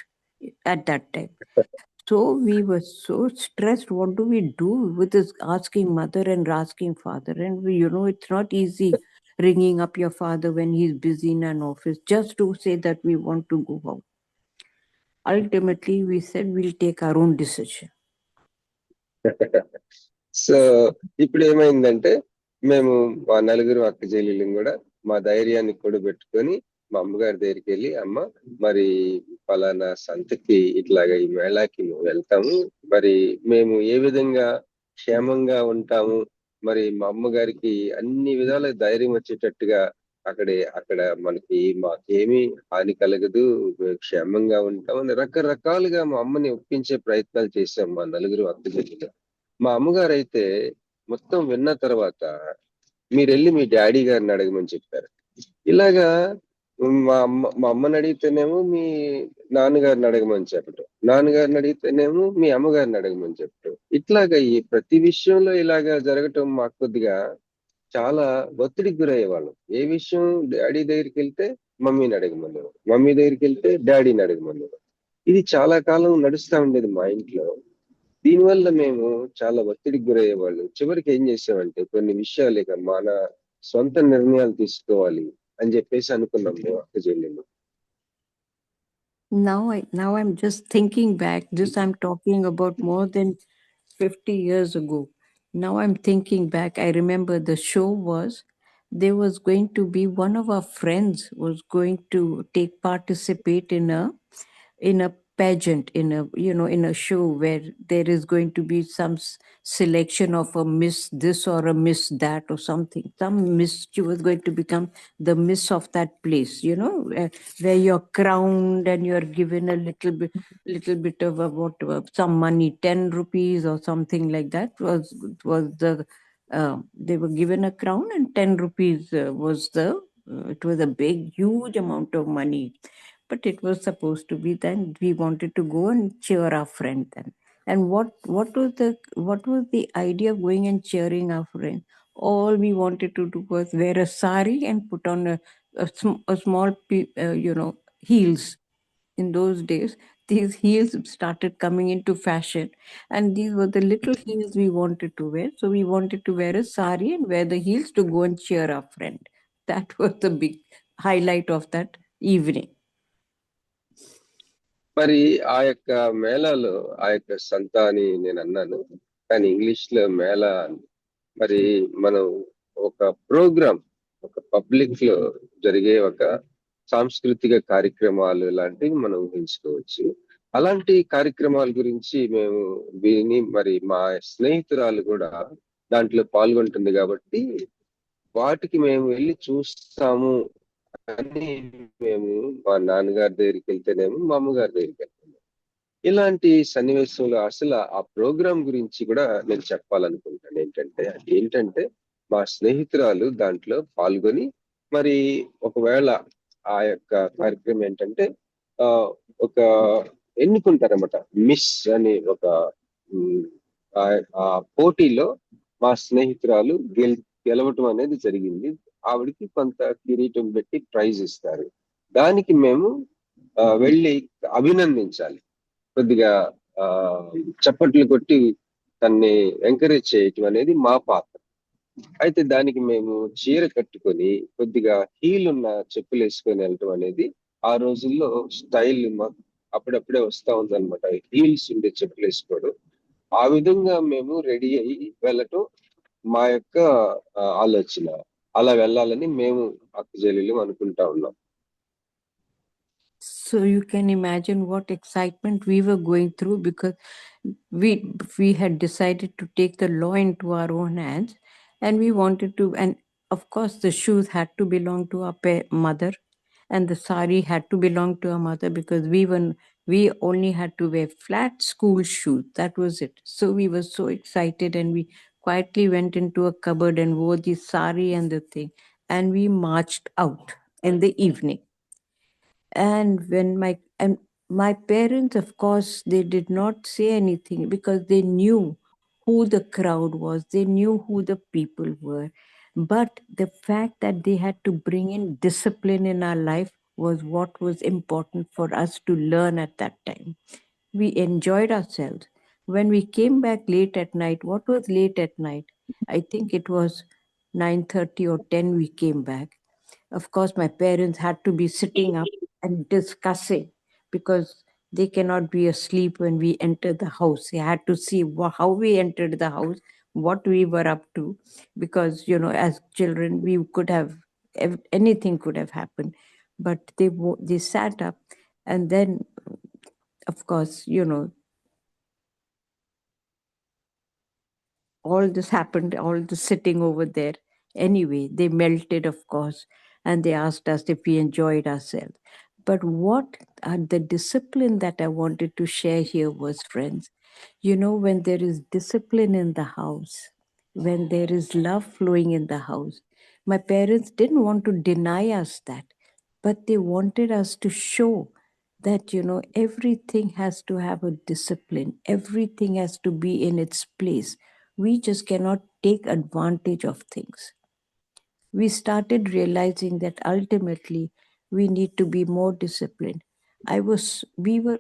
at that time. So we were so stressed. What do we do with this asking mother and asking father? And it's not easy ringing up your father when he's busy in an office just to say that we want to go out. Ultimately, we said we'll take our own decision.
So ఇప్పుడు ఏమైందంటే, మేము మా నలుగురు అక్క చెల్లెళ్ళం కూడా మా ధైర్యాన్ని కూడబెట్టుకొని మా అమ్మగారి దగ్గరికి వెళ్ళి, అమ్మ మరి పలానా సంతకి ఇట్లాగా ఈ మేళాకి వెళ్తాము, మరి మేము ఏ విధంగా క్షేమంగా ఉంటాము, మరి మా అమ్మగారికి అన్ని విధాల ధైర్యం వచ్చేటట్టుగా అక్కడ మాకేమీ హాని కలగదు, క్షేమంగా ఉంటామని రకరకాలుగా మా అమ్మని ఒప్పించే ప్రయత్నాలు చేశాం మా నలుగురు అక్క చెల్లెలు. మా అమ్మగారు అయితే మొత్తం విన్న తర్వాత, మీరు వెళ్ళి మీ డాడీ గారిని అడగమని చెప్పారు. ఇలాగా మా అమ్మని అడిగితేనేమో మీ నాన్నగారిని అడగమని చెప్పటం, నాన్నగారిని అడిగితేనేమో మీ అమ్మగారిని అడగమని చెప్పటం, ఇట్లాగా ఈ ప్రతి విషయంలో ఇలాగా జరగటం మాకు కొద్దిగా చాలా ఒత్తిడికి గురయ్యేవాళ్ళం. ఏ విషయం డాడీ దగ్గరికి వెళ్తే మమ్మీని అడగమనేవారు, మమ్మీ దగ్గరికి వెళ్తే డాడీని అడగమనేవారు. ఇది చాలా కాలం నడుస్తా ఉండేది మా ఇంట్లో. దీనివల్ల మేము చాలా ఒత్తిడికి గురయ్యేవాళ్ళు. చివరికి ఏం చేసామంటే, కొన్ని విషయాలు ఇక మన సొంత నిర్ణయాలు తీసుకోవాలి అని చెప్పేసి అనుకున్నాం మేము అక్క చెల్లెలు.
Now I'm just thinking back. This I'm talking about more than 50 years ago. Now I'm thinking back, I remember the show was, there was going to be one of our friends was going to participate in a pageant, in a, in a show where there is going to be some selection of a miss this or a miss that or something. Some miss, she was going to become the miss of that place, where you're crowned and you're given a little bit of some money, 10 rupees or something like that was the they were given a crown, and 10 rupees was it was a big huge amount of money, but it was supposed to be. Then we wanted to go and cheer our friend then. And what was the idea of going and cheering our friend? All we wanted to do was wear a sari and put on a small heels. In those days, these heels started coming into fashion, and these were the little heels we wanted to wear. So we wanted to wear a sari and wear the heels to go and cheer our friend. That was the big highlight of that evening.
మరి ఆ యొక్క మేళాలో ఆ యొక్క సంత అని నేను అన్నాను, కానీ ఇంగ్లీష్ లో మేళా మరి మనం ఒక ప్రోగ్రామ్, ఒక పబ్లిక్ లో జరిగే ఒక సాంస్కృతిక కార్యక్రమాలు లాంటివి మనం ఊహించుకోవచ్చు. అలాంటి కార్యక్రమాల గురించి మేము విని, మరి మా స్నేహితురాలు కూడా దాంట్లో పాల్గొంటుంది కాబట్టి వాటికి మేము వెళ్ళి చూస్తాము అని మేము మా నాన్నగారి దగ్గరికి వెళ్తేనేమో మా అమ్మగారి దగ్గరికి వెళ్తాము. ఇలాంటి సన్నివేశంలో అసలు ఆ ప్రోగ్రాం గురించి కూడా నేను చెప్పాలనుకుంటాను. ఏంటంటే మా స్నేహితురాలు దాంట్లో పాల్గొని, మరి ఒకవేళ ఆ యొక్క కార్యక్రమం ఏంటంటే ఒక ఎన్నుకుంటారన్నమాట, మిస్ అని ఒక ఆ పోటీలో మా స్నేహితురాలు గెలవటం అనేది జరిగింది. ఆవిడకి కొంత కిరీటం పెట్టి ప్రైజ్ ఇస్తారు. దానికి మేము వెళ్ళి అభినందించాలి, కొద్దిగా చప్పట్లు కొట్టి తన్ని ఎంకరేజ్ చేయటం అనేది మా పాత్ర. అయితే దానికి మేము చీర కట్టుకొని కొద్దిగా హీల్ ఉన్న చెప్పులు వేసుకొని వెళ్ళటం అనేది ఆ రోజుల్లో స్టైల్ అప్పుడప్పుడే వస్తా ఉందన్నమాట, హీల్స్ ఉండే చెప్పులు వేసుకోవడం. ఆ విధంగా మేము రెడీ అయ్యి వెళ్ళటం మా యొక్క ఆలోచన. అలా వెళ్ళాలని మేము అక్కజల్లులు అనుకుంటా ఉన్నాం.
So you can imagine what excitement we were going through, because we had decided to take the law into our own hands, and we wanted to, and of course the shoes had to belong to our mother, and the sari had to belong to our mother, because we only had to wear flat school shoes. That was it. So we were so excited, and we quietly went into a cupboard and wore the sari and the thing, and we marched out in the evening. And when my parents, of course, they did not say anything, because they knew who the crowd was, they knew who the people were. But the fact that they had to bring in discipline in our life was what was important for us to learn at that time. We enjoyed ourselves. When we came back late at night, what was late at night? I think it was 9:30 or 10 we came back. Of course, my parents had to be sitting up and discussing, because they cannot be asleep when we enter the house. They had to see how we entered the house, what we were up to, because, as children, we could have, anything could have happened. But they sat up, and then, of course, all this happened, all the sitting over there. Anyway, they melted, of course, and they asked us if we enjoyed ourselves. But what the discipline that I wanted to share here was, friends, when there is discipline in the house, when there is love flowing in the house, my parents didn't want to deny us that, but they wanted us to show that, everything has to have a discipline, everything has to be in its place. We just cannot take advantage of things. We started realizing that ultimately we need to be more disciplined. We were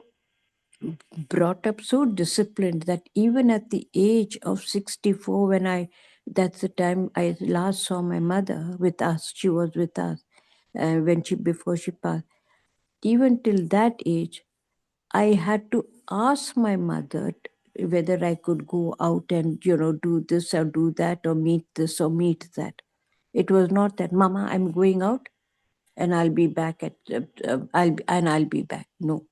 brought up so disciplined that even at the age of 64, that's the time I last saw my mother with us, she was with us before she passed. Even till that age, I had to ask my mother, whether I could go out and, do this or do that or meet this or meet that. It was not that, Mama, I'm going out and I'll be back I'll be back. No.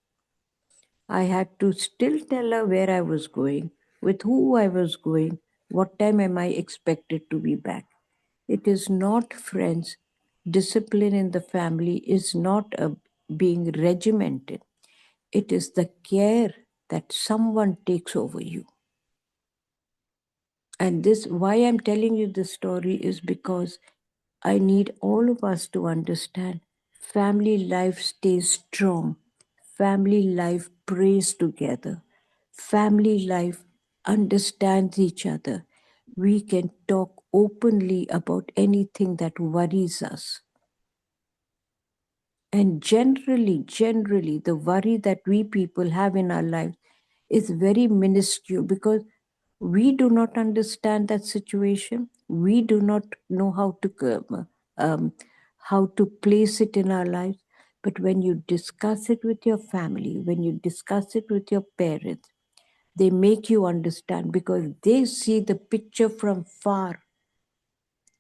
I had to still tell her where I was going, with who I was going, what time am I expected to be back. It is not, friends, discipline in the family is not being regimented. It is the care that someone takes over you. And why I'm telling you this story is because I need all of us to understand family life stays strong. Family life prays together. Family life understands each other. We can talk openly about anything that worries us. And generally, the worry that we people have in our lives is very minuscule because we do not understand that situation. We do not know how to place it in our lives. But when you discuss it with your family, when you discuss it with your parents, they make you understand because they see the picture from far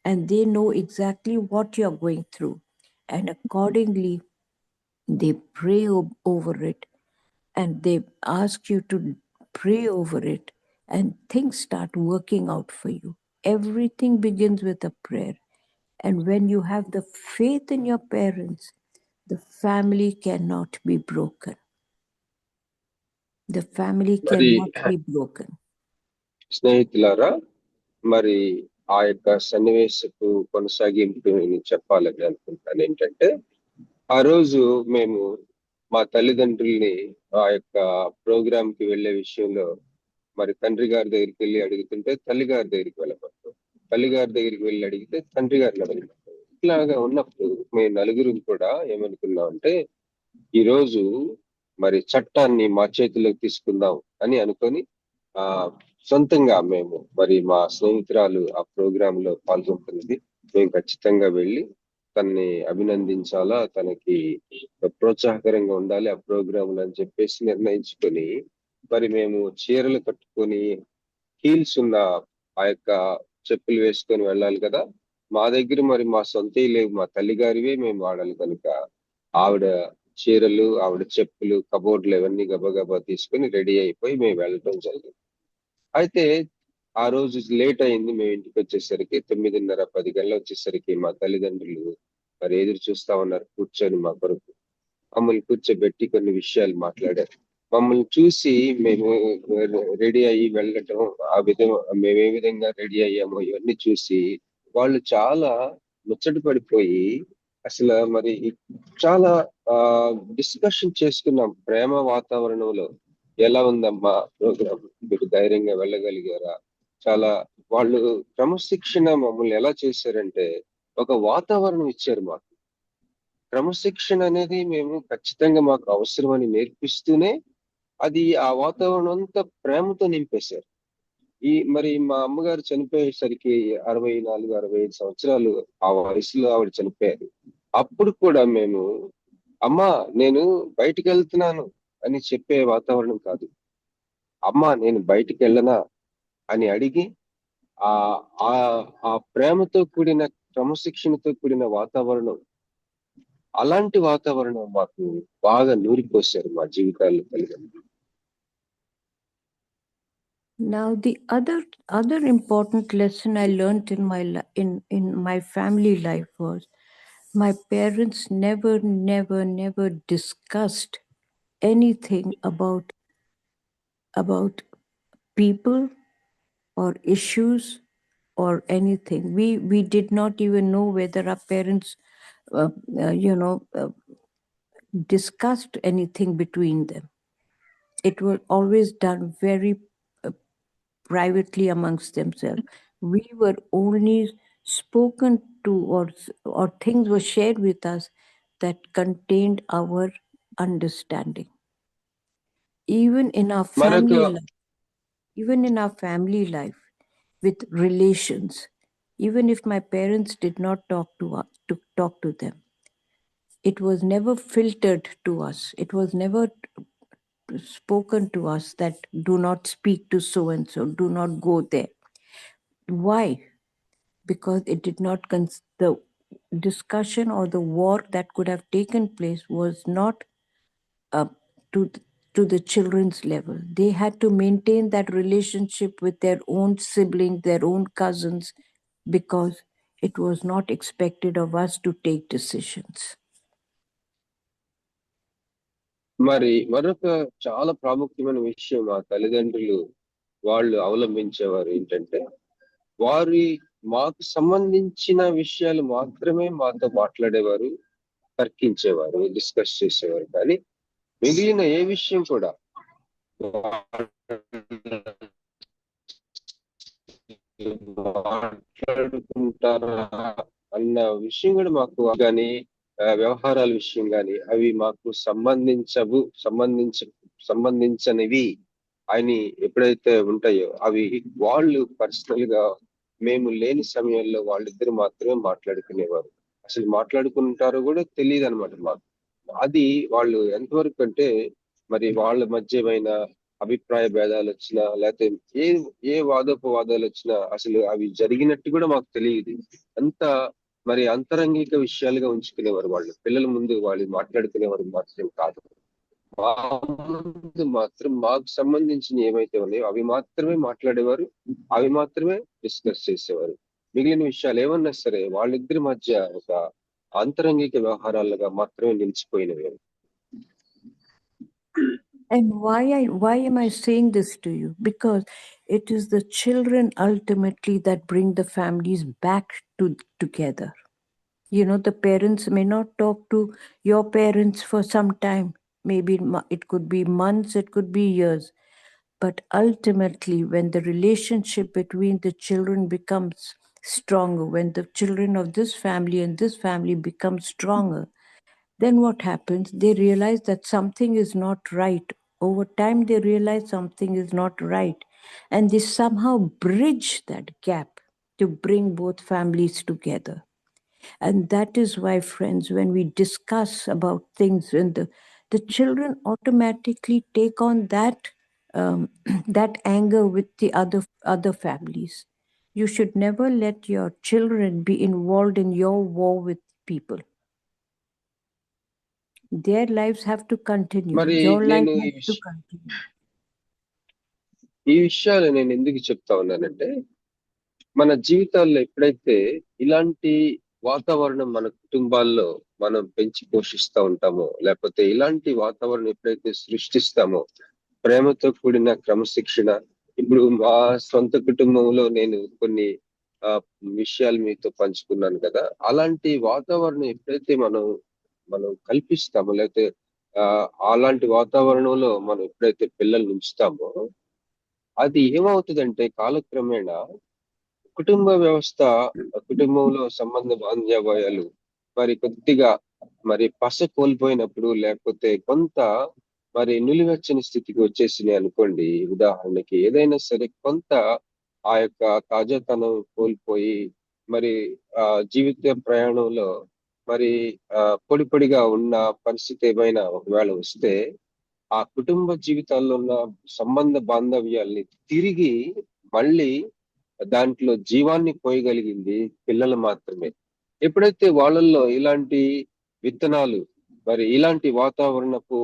and they know exactly what you're going through. And accordingly, they pray over it and they ask you to pray over it and things start working out for you. Everything begins with a prayer. And when you have the faith in your parents, the family cannot be broken. The family
మరి
cannot be broken.
స్నేహితులారా, మరి ఆ యొక్క సన్నివేశపు కొనసాగింపు నేను చెప్పాలని అనుకుంటాను. ఏంటంటే, ఆ రోజు మేము మా తల్లిదండ్రుల్ని ఆ యొక్క ప్రోగ్రామ్ కి వెళ్లే విషయంలో మరి తండ్రి గారి దగ్గరికి వెళ్ళి అడుగుతుంటే తల్లి గారి దగ్గరికి వెళ్ళబడతాం, తల్లి గారి దగ్గరికి వెళ్ళి అడిగితే తండ్రి గారిని అడగబడతాం. ఇట్లాగా ఉన్నప్పుడు మేము నలుగురు కూడా ఏమనుకున్నాం అంటే, ఈ రోజు మరి చట్టాన్ని మా చేతిలోకి తీసుకుందాం అని అనుకొని సొంతంగా మేము మరి మా స్నేహితురాలు ఆ ప్రోగ్రామ్ లో పాల్గొంటున్నది, మేము ఖచ్చితంగా వెళ్ళి తనని అభినందించాలా, తనకి ప్రోత్సాహకరంగా ఉండాలి ఆ ప్రోగ్రామ్ అని చెప్పేసి నిర్ణయించుకొని మరి మేము చీరలు కట్టుకొని హీల్స్ ఉన్న ఆ యొక్క చెప్పులు వేసుకొని వెళ్ళాలి కదా. మా దగ్గర మరి మా సొంతవి లేవు, మా తల్లి గారివే మేము వాడాలి కనుక ఆవిడ చీరలు, ఆవిడ చెప్పులు, కబోర్డ్లు ఇవన్నీ గబగబా తీసుకొని రెడీ అయిపోయి మేము వెళ్ళటం జరిగింది. అయితే ఆ రోజు లేట్ అయింది. మేము ఇంటికి వచ్చేసరికి 9:30, 10 గంటలు వచ్చేసరికి మా తల్లిదండ్రులు మరి ఎదురు చూస్తా ఉన్నారు కూర్చొని మా కొరకు. మమ్మల్ని కూర్చోబెట్టి కొన్ని విషయాలు మాట్లాడారు. మమ్మల్ని చూసి మేము రెడీ అయ్యి వెళ్ళటం, ఆ విధంగా మేము ఏ విధంగా రెడీ అయ్యామో ఇవన్నీ చూసి వాళ్ళు చాలా ముచ్చట పడిపోయి అసలు మరి చాలా డిస్కషన్ చేసుకున్నాం. ప్రేమ వాతావరణంలో ఎలా ఉందమ్మా ప్రోగ్రామ్, మీరు ధైర్యంగా వెళ్ళగలిగారా? చాలా వాళ్ళు క్రమశిక్షణ మమ్మల్ని ఎలా చేశారంటే ఒక వాతావరణం ఇచ్చారు మాకు. క్రమశిక్షణ అనేది మేము ఖచ్చితంగా మాకు అవసరమని నేర్పిస్తూనే అది ఆ వాతావరణం అంతా ప్రేమతో నింపేశారు. మరి మా అమ్మగారు చనిపోయేసరికి 64, 65 సంవత్సరాలు ఆ వయసులో ఆవిడ చనిపోయారు. అప్పుడు కూడా మేము అమ్మా నేను బయటికి వెళ్తున్నాను అని చెప్పే వాతావరణం కాదు, అమ్మా నేను బయటికి వెళ్ళనా అని అడిగి ఆ ప్రేమతో కూడిన క్రమశిక్షణతో కూడిన వాతావరణం, అలాంటి వాతావరణం మాకు బాగా నూరిపోశారు మా జీవితాల్లో తల్లిదండ్రులు.
Now the other important lesson I learned in my family life was my parents never discussed anything about people or issues or anything. We did not even know whether our parents discussed anything between them. It was always done very privately amongst themselves. We were only spoken to or things were shared with us that contained our understanding. Even in our family life with relations, even if my parents did not talk to them, it was never filtered to us. It was never spoken to us that do not speak to so and so, do not go there. Why? Because it did not, the discussion or the war that could have taken place was not to the children's level. They had to maintain that relationship with their own siblings, their own cousins, because it was not expected of us to take decisions.
మరి మరొక చాలా ప్రాముఖ్యమైన విషయం ఆ తల్లిదండ్రులు వాళ్ళు అవలంబించేవారు ఏంటంటే, మాకు సంబంధించిన విషయాలు మాత్రమే మాతో మాట్లాడేవారు, తర్కించేవారు, డిస్కస్ చేసేవారు. కానీ మిగిలిన ఏ విషయం కూడా మాట్లాడుకుంటారా అన్న విషయం కూడా మాకు కానీ, వ్యవహారాల విషయం కానీ అవి మాకు సంబంధించనివి అని ఎప్పుడైతే ఉంటాయో అవి వాళ్ళు పర్సనల్ గా మేము లేని సమయంలో వాళ్ళిద్దరు మాత్రమే మాట్లాడుకునేవారు. అసలు మాట్లాడుకుంటారో కూడా తెలియదు అనమాట మాకు. అది వాళ్ళు ఎంతవరకు అంటే, మరి వాళ్ళ మధ్య ఏమైనా అభిప్రాయ భేదాలు వచ్చినా, లేకపోతే ఏ వాదోపవాదాలు వచ్చినా అసలు అవి జరిగినట్టు కూడా మాకు తెలియదు. అంత మరి అంతరంగిక విషయాలుగా ఉంచుకునేవారు. వాళ్ళు పిల్లల ముందు వాళ్ళు మాట్లాడుకునేవారు మాత్రం కాదు. మా ముందు మాత్రం మాకు సంబంధించిన ఏమైతే ఉన్నాయో అవి మాత్రమే మాట్లాడేవారు, అవి మాత్రమే డిస్కస్ చేసేవారు. మిగిలిన విషయాలు ఏమన్నా సరే వాళ్ళిద్దరి మధ్య ఒక అంతరంగిక వ్యవహారాలుగా మాత్రమే నిలిచిపోయినవి.
And why am I saying this to you? Because it is the children ultimately that bring the families back together. You know, the parents may not talk to your parents for some time. Maybe it could be months, it could be years. But ultimately, when the relationship between the children becomes stronger, when the children of this family and this family become stronger, then what happens? They realize that something is not right. Over time, they realize something is not right. And they somehow bridge that gap to bring both families together. And that is why, friends, when we discuss about things, and the children automatically take on that that anger with the other families. You should never let your children be involved in your war with people. Their lives have to continue.
మరి
Your life
నేను
has to continue.
ఈ విషయాలు నేను ఎందుకు చెప్తా ఉన్నానంటే, మన జీవితాల్లో ఎప్పుడైతే ఇలాంటి వాతావరణం మన కుటుంబాల్లో మనం పెంచి పోషిస్తూ ఉంటామో, లేకపోతే ఇలాంటి వాతావరణం ఎప్పుడైతే సృష్టిస్తామో, ప్రేమతో కూడిన క్రమశిక్షణ. ఇప్పుడు మా సొంత కుటుంబంలో నేను కొన్ని విషయాలు మీతో పంచుకున్నాను కదా. అలాంటి వాతావరణం ఎప్పుడైతే మనం కల్పిస్తామో, లేకపోతే అలాంటి వాతావరణంలో మనం ఎప్పుడైతే పిల్లల్ని ఉంచుతామో, అది ఏమవుతుందంటే కాలక్రమేణా కుటుంబ వ్యవస్థ, కుటుంబంలో సంబంధ బాంధవ్యాలు మరి కొద్దిగా మరి పస కోల్పోయినప్పుడు, లేకపోతే కొంత మరి నులివెచ్చని స్థితికి వచ్చేసినాయి అనుకోండి. ఉదాహరణకి ఏదైనా సరే కొంత ఆ యొక్క తాజాతనం కోల్పోయి మరి జీవిత ప్రయాణంలో మరి పొడిగా ఉన్న పరిస్థితి ఏమైనా ఒకవేళ వస్తే, ఆ కుటుంబ జీవితాల్లో ఉన్న సంబంధ బాంధవ్యాల్ని తిరిగి మళ్ళీ దాంట్లో జీవాన్ని పోయగలిగింది పిల్లలు మాత్రమే. ఎప్పుడైతే వాళ్ళల్లో ఇలాంటి విత్తనాలు, మరి ఇలాంటి వాతావరణపు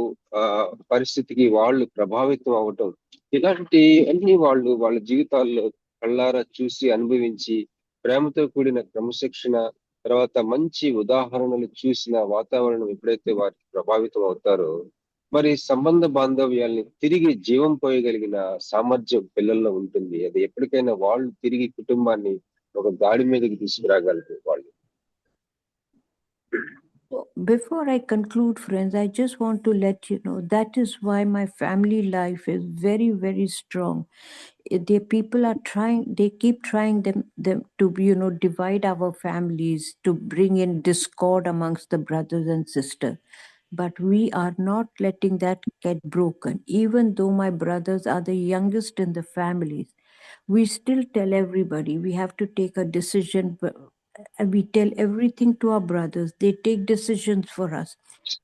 పరిస్థితికి వాళ్ళు ప్రభావితం అవటం, ఇలాంటి అన్ని వాళ్ళ జీవితాల్లో కళ్ళారా చూసి అనుభవించి, ప్రేమతో కూడిన క్రమశిక్షణ, తర్వాత మంచి ఉదాహరణలు చూసిన వాతావరణం ఎప్పుడైతే వారికి ప్రభావితం అవుతారో, మరి సంబంధ బాంధవ్యాల్ని తిరిగి జీవం పోయగలిగిన సామర్థ్యం పిల్లల్లో ఉంటుంది. అది ఎప్పటికైనా వాళ్ళు తిరిగి కుటుంబాన్ని ఒక గాడి మీదకి తీసుకురాగలరు వాళ్ళు.
Before I conclude, friends, I just want to let you know that is why my family life is very, very strong. The people are trying, they keep trying them to, divide our families, to bring in discord amongst the brothers and sisters. But we are not letting that get broken. Even though my brothers are the youngest in the families, we still tell everybody we have to take a decision. And we tell everything to our brothers. They take decisions for us.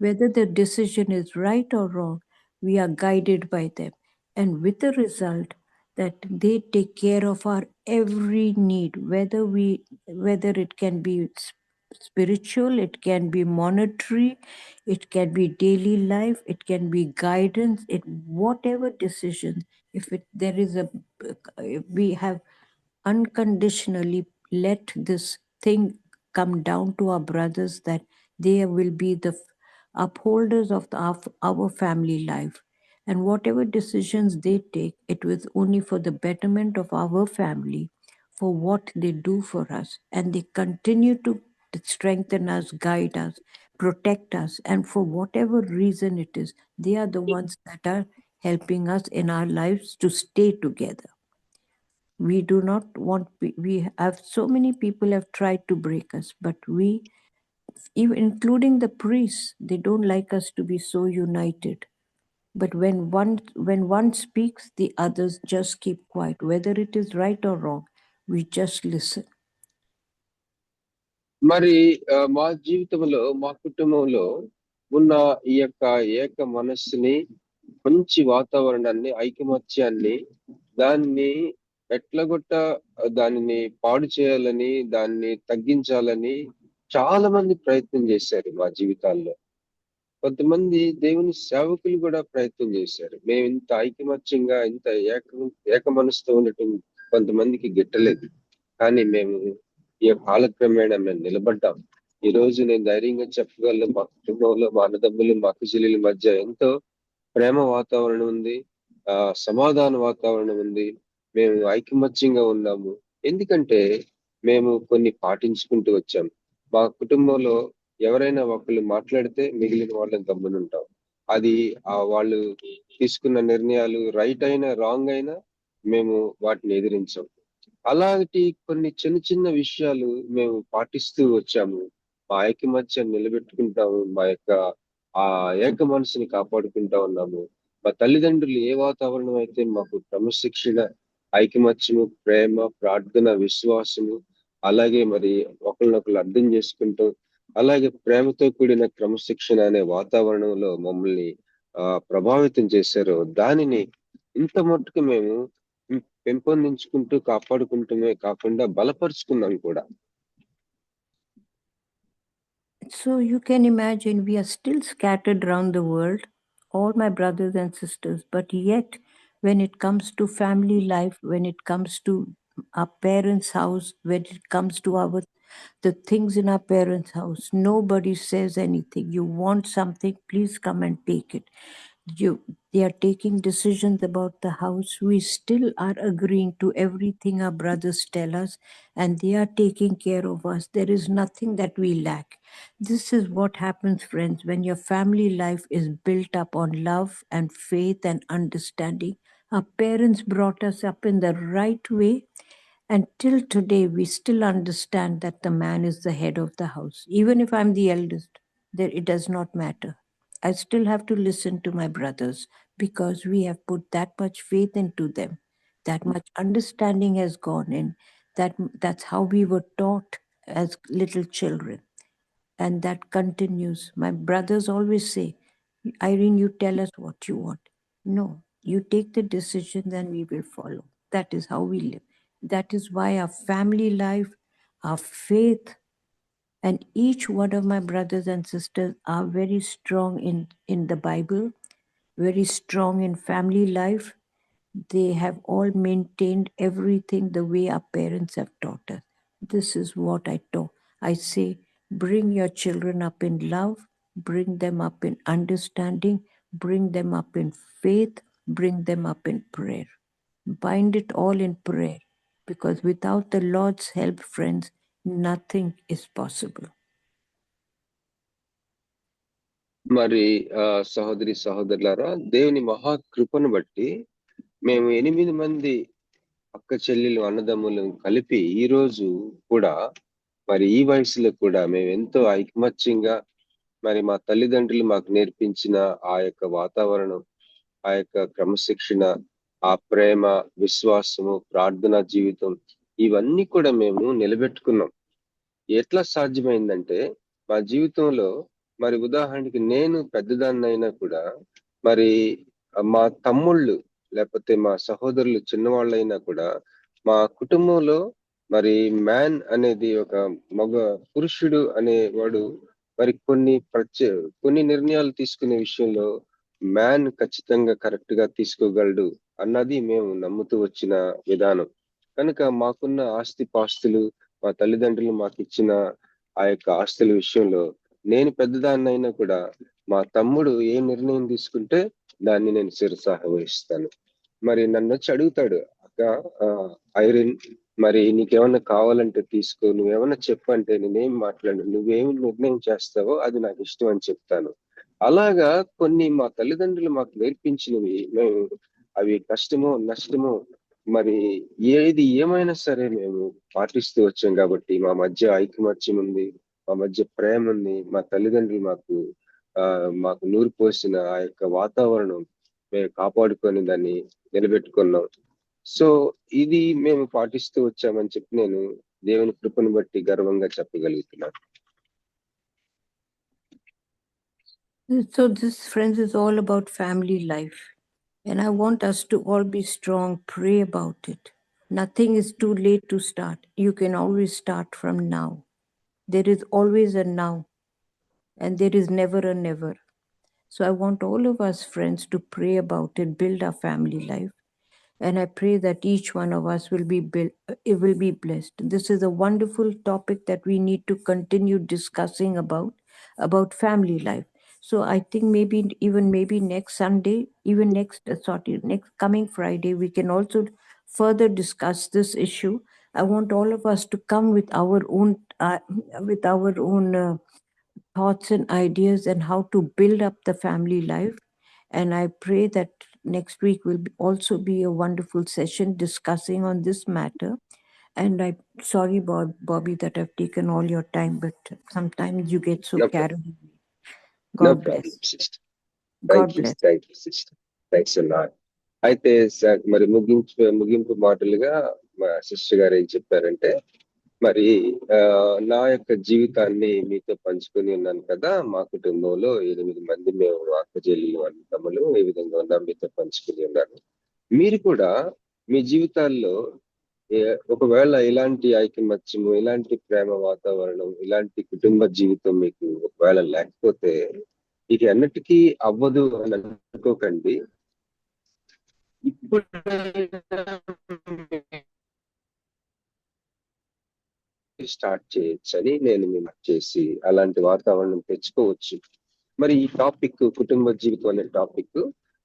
Whether the decision is right or wrong, We are guided by them. And with the result that they take care of our every need, whether it can be spiritual, it can be monetary, it can be daily life, it can be guidance, whatever decision. There is we have unconditionally let this thing come down to our brothers, that they will be the upholders of our family life. And whatever decisions they take, it was only for the betterment of our family, for what they do for us. And they continue to strengthen us, guide us, protect us. And for whatever reason it is, they are the ones that are helping us in our lives to stay together. We do not want, we have so many people have tried to break us, but we, even including the priests, they don't like us to be so united. But when one speaks, the others just keep quiet, whether it is right or wrong. We just listen.
మరి మా జీవితంలో, మా కుటుంబంలో ఉన్న ఈ యొక్క ఏక మనస్సుని, మంచి వాతావరణాన్ని, ఐకమత్యాన్ని, దాన్ని ఎట్లగొట్ట దానిని పాడు చేయాలని, దాన్ని తగ్గించాలని చాలా మంది ప్రయత్నం చేశారు మా జీవితాల్లో. కొంతమంది దేవుని సేవకులు కూడా ప్రయత్నం చేశారు. మేము ఇంత ఐకమత్యంగా, ఇంత ఏక మనసుతో ఉండటం కొంతమందికి గిట్టలేదు. కానీ మేము ఈ కాలక్రమేణా మేము నిలబడ్డాం. ఈ రోజు నేను ధైర్యంగా చెప్పగలను, మా కుటుంబంలో మా అన్నదమ్ములు, మా అక్కచెల్లెల మధ్య ఎంతో ప్రేమ వాతావరణం ఉంది, సమాధాన వాతావరణం ఉంది. మేము ఐకమత్యంగా ఉన్నాము. ఎందుకంటే మేము కొన్ని పాటించుకుంటూ వచ్చాం. మా కుటుంబంలో ఎవరైనా ఒకళ్ళు మాట్లాడితే మిగిలిన వాళ్ళని గమ్మునుంటాం. అది వాళ్ళు తీసుకున్న నిర్ణయాలు రైట్ అయినా రాంగ్ అయినా మేము వాటిని ఎదిరించాం. అలాంటి కొన్ని చిన్న చిన్న విషయాలు మేము పాటిస్తూ వచ్చాము. మా ఐకమత్యాన్ని నిలబెట్టుకుంటాము. మా యొక్క ఆ ఏక మనసుని కాపాడుకుంటా ఉన్నాము. మా తల్లిదండ్రులు ఏ వాతావరణం అయితే మాకు క్రమశిక్షణ, ఐకమత్యము, ప్రేమ, ప్రార్థన, విశ్వాసము, అలాగే మరి ఒకరినొకరు అర్థం చేసుకుంటూ, అలాగే ప్రేమతో కూడిన క్రమశిక్షణ అనే వాతావరణంలో మమ్మల్ని ప్రభావితం చేశారో, దానిని ఇంత మట్టుకు మేము పెంపొందించుకుంటూ కాపాడుకుంటూనే కాకుండా బలపరుచుకున్నాం కూడా.
So you can imagine, we are still scattered around the world, all my brothers and sisters, but yet when it comes to family life, when it comes to our parents' house, when it comes to the things in our parents' house, nobody says anything. You want something, please come and take it. They are taking decisions about the house. We still are agreeing to everything our brothers tell us, and they are taking care of us. There is nothing that we lack. This is what happens, friends, when your family life is built up on love and faith and understanding. Our parents brought us up in the right way, and till today we still understand that the man is the head of the house. Even if I'm the eldest, it does not matter. I still have to listen to my brothers, because we have put that much faith into them. That much understanding has gone in. That's how we were taught as little children. And that continues. My brothers always say, Irene, you tell us what you want. No, you take the decision, then we will follow. That is how we live. That is why our family life, our faith, and each one of my brothers and sisters are very strong in the Bible, very strong in family life. They have all maintained everything the way our parents have taught us. This is what I say, bring your children up in love, bring them up in understanding, bring them up in faith, bring them up in prayer. Bind it all in prayer, because without the Lord's help, friends, nothing is possible.
మరి సహోదరి సహోదరులారా, దేవుని మహాకృపను బట్టి మేము 8 మంది అక్క చెల్లెలు, అన్నదమ్ములు కలిపి ఈ రోజు కూడా మరి ఈ వయసులో కూడా మేము ఎంతో ఐకమత్యంగా, మరి మా తల్లిదండ్రులు మాకు నేర్పించిన ఆ యొక్క వాతావరణం, ఆ యొక్క క్రమశిక్షణ, ఆ ప్రేమ, విశ్వాసము, ప్రార్థనా జీవితం, ఇవన్నీ కూడా మేము నిలబెట్టుకున్నాం. ఎట్లా సాధ్యమైందంటే, మా జీవితంలో మరి ఉదాహరణకి నేను పెద్దదాన్నైనా కూడా మరి మా తమ్ముళ్ళు లేకపోతే మా సహోదరులు చిన్నవాళ్ళైనా కూడా మా కుటుంబంలో మరి మ్యాన్ అనేది ఒక మగ పురుషుడు అనేవాడు మరి కొన్ని నిర్ణయాలు తీసుకునే విషయంలో మ్యాన్ ఖచ్చితంగా కరెక్ట్ గా తీసుకోగలడు అన్నది మేము నమ్ముతూ వచ్చిన విధానం. కనుక మాకున్న ఆస్తి పాస్తులు, మా తల్లిదండ్రులు మాకు ఇచ్చిన ఆ యొక్క ఆస్తుల విషయంలో నేను పెద్దదాన్నైనా కూడా మా తమ్ముడు ఏ నిర్ణయం తీసుకుంటే దాన్ని నేను శిరసావహిస్తాను. మరి నన్ను వచ్చి అడుగుతాడు, అక్క ఐరిన్ మరి నీకేమన్నా కావాలంటే తీసుకో, నువ్వేమన్నా చెప్పంటే నేనేం మాట్లాడు, నువ్వేమి నిర్ణయం చేస్తావో అది నాకు ఇష్టం అని చెప్తాను. అలాగా కొన్ని మా తల్లిదండ్రులు మాకు నేర్పించినవి మేము అవి కష్టమో నష్టమో మరి ఏది ఏమైనా సరే మేము పాటిస్తూ వచ్చాం. కాబట్టి మా మధ్య ఐకమత్యం ఉంది, మా మధ్య ప్రేమ ఉంది. మా తల్లిదండ్రులు మాకు నూరు పోసిన ఆ యొక్క వాతావరణం మేము కాపాడుకొని దాన్ని నిలబెట్టుకున్నాం. సో ఇది మేము పాటిస్తూ వచ్చామని చెప్పి నేను దేవుని కృపను బట్టి గర్వంగా చెప్పగలుగుతున్నాను.
So this, friends, is all about family life. And I want us to all be strong, pray about it. Nothing is too late to start. You can always start from now. There is always a now, and there is never a never. So I want all of us, friends, to pray about it, build our family life. And I pray that each one of us will be blessed. This is a wonderful topic that we need to continue discussing about family life. So I think maybe next Sunday, even next coming Friday, we can also further discuss this issue. I want all of us to come with our own thoughts and ideas and how to build up the family life. And I pray that next week will also be a wonderful session discussing on this matter. And I'm sorry, Bobby, that I've taken all your time, but sometimes you get so carried away. God bless. God bless.
Thank you, sister. Thanks a lot. అయితే మరి ముగింపు మాటలుగా మా sister గారు ఏం చెప్పారంటే, మరి నా యొక్క జీవితాన్ని మీతో పంచుకొని ఉన్నాను కదా. మా కుటుంబంలో 8 మంది మేము అక్క చెల్లెలు అన్నదమ్ములు ఏ విధంగా ఉన్నా మీతో పంచుకొని ఉన్నాను. మీరు కూడా మీ జీవితాల్లో ఒకవేళ ఇలాంటి ఐకమత్యము, ఇలాంటి ప్రేమ వాతావరణం, ఇలాంటి కుటుంబ జీవితం మీకు ఒకవేళ లేకపోతే ఇది అన్నిటికీ అవ్వదు అని అనుకోకండి. ఇప్పుడు స్టార్ట్ చేయొచ్చు అని నేను మీకు చేసి అలాంటి వాతావరణం తెచ్చుకోవచ్చు. మరి ఈ టాపిక్ కుటుంబ జీవితం అనే టాపిక్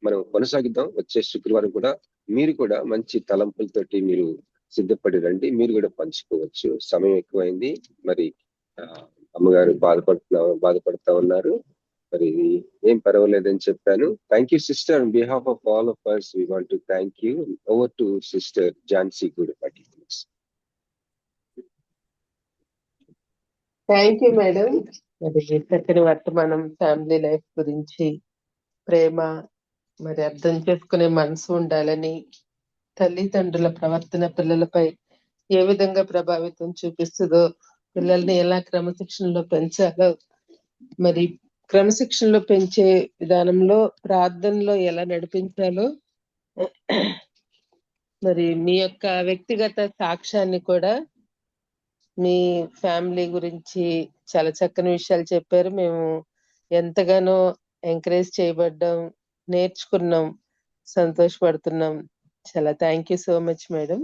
మనం కొనసాగిద్దాం. వచ్చే శుక్రవారం కూడా మీరు కూడా మంచి తలంపులతోటి మీరు సిద్ధపడి రండి. మీరు కూడా పంచుకోవచ్చు. సమయం ఎక్కువైంది. మరి అమ్మగారు బాధపడుతా ఉన్నారు. మరి ఏం పర్వాలేదని చెప్పాను. Thank you sister. On behalf of all of us we want to thank you. Over to sister Jansi Gudipati.
Thank you madam. మరి చక్కని వర్తమానం ఫ్యామిలీ లైఫ్ గురించి, ప్రేమ మరి అర్థం చేసుకునే మనసు ఉండాలని, తల్లిదండ్రుల ప్రవర్తన పిల్లలపై ఏ విధంగా ప్రభావితం చూపిస్తుందో, పిల్లల్ని ఎలా క్రమశిక్షణలో పెంచాలో, మరి క్రమశిక్షణలో పెంచే విధానంలో ప్రార్థనలో ఎలా నడిపించాలో, మరి మీ యొక్క వ్యక్తిగత సాక్ష్యాన్ని కూడా మీ ఫ్యామిలీ గురించి చాలా చక్కని విషయాలు చెప్పారు. మేము ఎంతగానో ఎంకరేజ్ చేయబడ్డాం, నేర్చుకున్నాం, సంతోషపడుతున్నాం. చాలా thank you so much madam.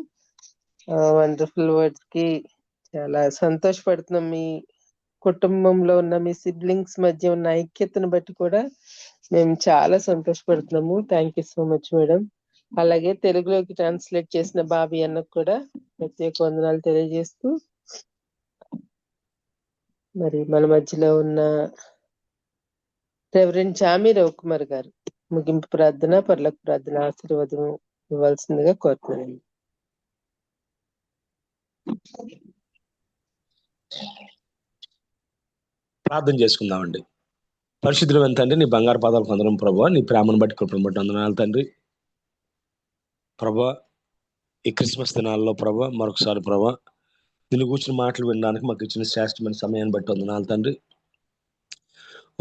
Wonderful words కి చాలా సంతోషపడుతున్నాం. మీ కుటుంబంలో ఉన్న మీ సిబ్లింగ్స్ మధ్య ఉన్న ఐక్యతను బట్టి కూడా మేము చాలా సంతోషపడుతున్నాము. Thank you so much madam. అలాగే తెలుగులోకి ట్రాన్స్లేట్ చేసిన బాబీ అన్నకు కూడా ప్రత్యేక వందనాలు తెలియజేస్తూ, మరి మన మధ్యలో ఉన్న రెవరెండ్ చామి రవికుమార్ గారు ముగింపు ప్రార్థన, పరలోక ప్రార్థన ఆశీర్వాదం ఇవ్వాల్సిందిగా కోరుతున్నాను.
ప్రార్థన చేసుకుందామండి. పరిశుద్ధులు తండ్రి, నీ బంగారు పాదాలు పొందడం ప్రభావ, నీ ప్రేమను బట్టి కృపను బట్టి వందనాలు తండ్రి. ప్రభా, ఈ క్రిస్మస్ దినాల్లో ప్రభా మరొకసారి ప్రభా నిన్ను కూర్చుని మాటలు వినడానికి మాకు ఇచ్చిన శ్రేష్టమైన సమయాన్ని బట్టి వందనాలు తండ్రి.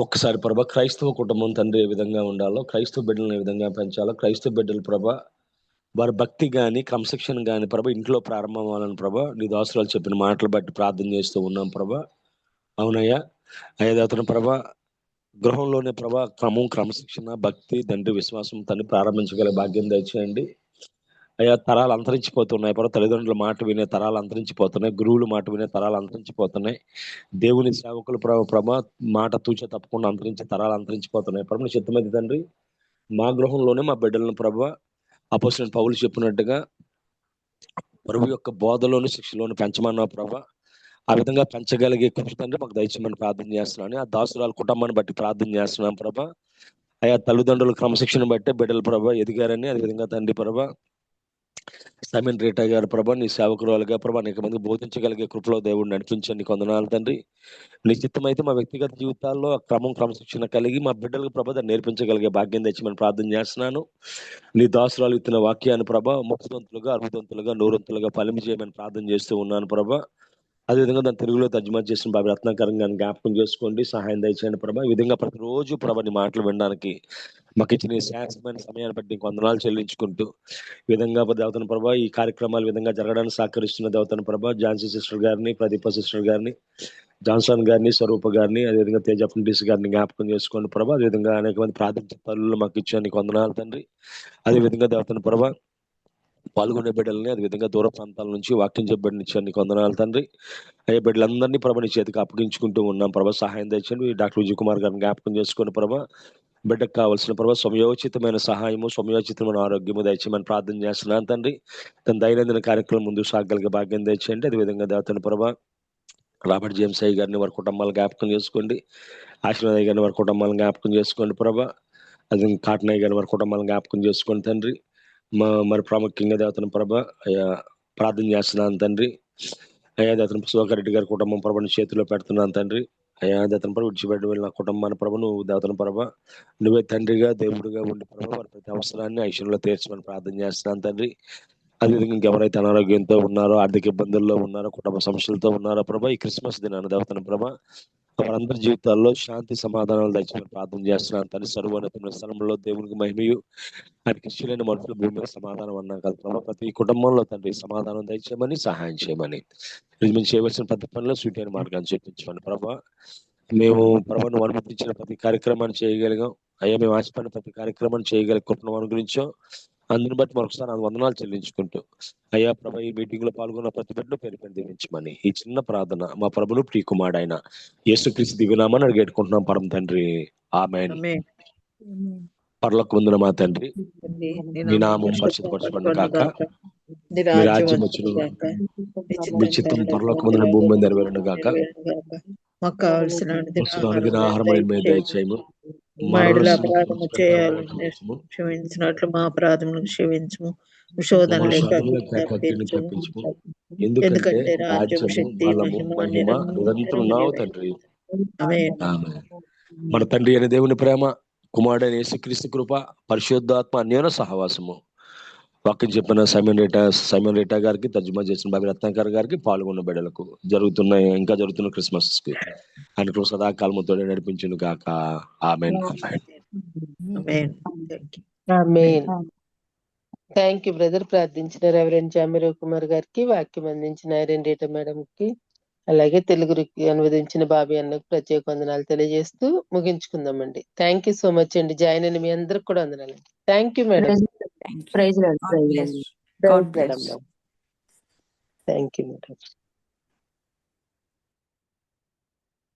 ఒక్కసారి ప్రభా క్రైస్తవ కుటుంబం తండ్రి ఏ విధంగా ఉండాలో, క్రైస్తవ బిడ్డలను ఏ విధంగా పెంచాలో, క్రైస్తవ బిడ్డలు ప్రభా వారి భక్తి కానీ క్రమశిక్షణ కానీ ప్రభా ఇంట్లో ప్రారంభం అవ్వాలని ప్రభా నీ దాసురాలు చెప్పిన మాటలు బట్టి ప్రార్థన చేస్తూ ఉన్నాం ప్రభా. అవునయ్యా. అయ్యా అతను ప్రభా గృహంలోనే ప్రభా క్రమశిక్షణ భక్తి తండ్రి విశ్వాసం తండ్రి ప్రారంభించగల భాగ్యం దయచేయండి అయ్యా. తరాలు అంతరించిపోతున్నాయి ప్రభా, తల్లిదండ్రుల మాట వినే తరాలు అంతరించిపోతున్నాయి, గురువుల మాట వినే తరాలు అంతరించిపోతున్నాయి, దేవుని సేవకులు ప్రభా మాట తూచ తప్పకుండా అంతరించే తరాలు అంతరించిపోతున్నాయి ప్రభు. చిత్తమైంది తండ్రి మా గృహంలోనే మా బిడ్డలను ప్రభా అపోస్తలుడైన పౌలు చెప్పినట్టుగా ప్రభు యొక్క బోధలోను శిక్షలోను పెంచమన్నావు ప్రభా. ఆ విధంగా పెంచగలిగే కృప తండ్రి మాకు దయచేయమని ప్రార్థన చేస్తున్నాను. ఆ దాసురాల కుటుంబాన్ని బట్టి ప్రార్థన చేస్తున్నాం ప్రభా. అయ్యా తల్లిదండ్రుల క్రమశిక్షణ బట్టే బిడ్డలు ప్రభా ఎదిగారని, అదేవిధంగా తండ్రి ప్రభా సమీన్ రేటా గారు ప్రభా నీ సేవకురాలుగా ప్రభా అనేక మంది బోధించగలిగే కృపలో దేవుడు నడిపించండి కొందనాలు తండ్రి. నిశ్చితమైతే మా వ్యక్తిగత జీవితాల్లో క్రమశిక్షణ కలిగి మా బిడ్డలకు ప్రభా దాన్ని నేర్పించగలిగే భాగ్యం తెచ్చి ప్రార్థన చేస్తున్నాను. నీ దాసురాలు ఇస్తున్న వాక్యాన్ని ప్రభా 30 60 100 ఫలింపు చేయమని ప్రార్థన చేస్తూ ఉన్నాను ప్రభా. అదేవిధంగా దాన్ని తెలుగులో తర్జుమా చేసిన బాబు రత్నాకరంగా జ్ఞాపకం చేసుకోండి, సహాయం దయచేయండి ప్రభా. ఈ విధంగా ప్రతిరోజు ప్రభా నీ మాటలు వినడానికి మాకు ఇచ్చిన శాశ్వతమైన సమయాన్ని బట్టి వందనాలు చెల్లించుకుంటూ ఈ విధంగా దేవతన ప్రభా ఈ కార్యక్రమాలు విధంగా జరగడానికి సహకరిస్తున్న దేవతన ప్రభా ఝాన్సీ సిస్టర్ గారిని, ప్రదీప సిస్టర్ గారిని, జాన్సన్ గారిని, స్వరూప గారిని, అదేవిధంగా తేజ ఫుండీస్ గారిని జ్ఞాపకం చేసుకోండి ప్రభా. అదేవిధంగా అనేక మంది ప్రార్థించే తల్లులు మాకు ఇచ్చానికి వందనాలు తండ్రి. అదేవిధంగా దేవతన ప్రభా పాల్గొనే బిడ్డలని, అదేవిధంగా దూర ప్రాంతాల నుంచి వాక్యం చెప్పబడిన ఇచ్చానికి వందనాలు తండ్రి. అయ్యే బిడ్డలందరినీ ప్రభా నీ చేతికి అప్పగించుకుంటూ ఉన్నాం ప్రభా. సహాయం తెచ్చండి. డాక్టర్ విజయ్ కుమార్ గారిని జ్ఞాపకం చేసుకుని ప్రభా బిడ్డకు కావాల్సిన ప్రభా సమయోచితమైన సహాయము, సమయోచితమైన ఆరోగ్యము దయచేయమని ప్రార్థన చేస్తున్నాను తండ్రి. తన దైనందిన కార్యక్రమం ముందుకు సాగలిగే భాగ్యం తెచ్చండి. అదేవిధంగా దేవతన ప్రభా రాబర్ట్ జేమ్స్ అయ్య గారిని వారి కుటుంబాలను జ్ఞాపకం చేసుకోండి, ఆశీర్వాదయ్య గారిని వారి కుటుంబాలను జ్ఞాపకం చేసుకోండి ప్రభా. అదే కాటనయ్య గారిని వారి కుటుంబాలను జ్ఞాపకం చేసుకోండి తండ్రి. మరి ప్రాముఖ్యంగా దేవతన ప్రభ అయ్యా ప్రార్థన చేస్తున్నాను తండ్రి. అయ్యా దేవతన సుధాకర్ రెడ్డి గారి కుటుంబం ప్రభను చేతిలో పెడుతున్నాను తండ్రి. అయ్యా దేవతన ప్రభ విడిచిపెట్టి వెళ్ళిన కుటుంబాన్ని ప్రభ నువ్వు దేవతన ప్రభ నువ్వే తండ్రిగా దేవుడిగా ఉండి ప్రభ వారి ప్రతి అవసరాన్ని ఐశ్వర్యంలో తీర్చమని ప్రార్థన చేస్తున్నాను తండ్రి. అదేవిధంగా ఇంకెవరైతే అనారోగ్యంతో ఉన్నారో, ఆర్థిక ఇబ్బందుల్లో ఉన్నారో, కుటుంబ సమస్యలతో ఉన్నారో ప్రభ ఈ క్రిస్మస్ దినాన్ని దేవతన ప్రభ వారందరి జీవితాల్లో శాంతి సమాధానాలు దయచేయమని ప్రార్థన చేస్తున్నాను తండ్రి. సర్వోన్నతమైన స్థలంలో దేవునికి మహిమయు ఆయన క్రిస్టియన్ మనుషుల భూమి మీద సమాధానం అన్నాం కదా ప్రభా. ప్రతి కుటుంబంలో తండ్రి సమాధానం దయచేయమని, సహాయం చేయమని, మేము చేయవలసిన ప్రతి పనిలో సూటైన మార్గాన్ని చూపించమని ప్రభా. మేము ప్రభాను అనుమతించిన ప్రతి కార్యక్రమాన్ని చేయగలిగాం అయ్యా. మేము ఆశపడిన ప్రతి కార్యక్రమాన్ని చేయగలిగే కృపను అనుగ్రహించాం. అందుని బట్టి మరొకసారి వందనాలు చెల్లించుకుంటూ అయ్యా ప్రభా ఈ మీటింగ్ లో పాల్గొన్న ప్రతి బిడ్డను పేరు దీవించమని ఈ చిన్న ప్రార్థన మా ప్రభులు ప్రియకుమారుడైన యేసుక్రీస్తు దివ్యనామని అడిగేట్టుకుంటున్నాం పరమ తండ్రి. ఆమేన్. పరలోకమందున మా తండ్రి నీ నామం పరిశుద్ధపరచబడును గాక, నీ రాజ్యం వచ్చును గాక, నీ చిత్తం పరలోకమందున భూమి మీద నెరవేరును గాక.
మాకు కావలసిన
అనుదిన ఆహారం మేము దయచేయము,
మా ఎడల అపరాధము చేయాలని క్షమించినట్లు మా అపరాధములను క్షమించము, శోధనలోకి
తప్పించుము. ఎందుకంటే రాజ్యం, బలము, మహిమ నిరంతరం ఉన్నావు తండ్రి. మన తండ్రి అయిన దేవుని ప్రేమ, కుమారుడైన యేసుక్రీస్తు కృప, పరిశుద్ధాత్మ అన్యోన్య సహవాసము వాక్యం చెప్పిన సైమన్ రేటా గారికి, తర్జుమా చేసిన బాబు రత్నాకర్ గారికి, పాల్గొన్న బిడ్డలకు ఇంకా జరుగుతున్న క్రిస్మస్ కి ఆయన సదాకాలముతో నడిపించును గాక. ఆమేన్.
Thank you brother. ప్రార్థించిన రెవరెండ్ జామిరావు కుమార్ గారికి, వాక్యం అందించిన ఐరన్ రేటా మేడం కి, అలాగే తెలుగుకి అనువదించిన బాబీ అన్నకు ప్రత్యేక వందనాలు తెలియజేస్తూ ముగించుకుందామండి. థ్యాంక్ యూ సో మచ్ అండి. జాయిన్ అయిన మీ అందరికి కూడా వందనాలు. Thank you madam.
Praise the Lord.
Thank you madam.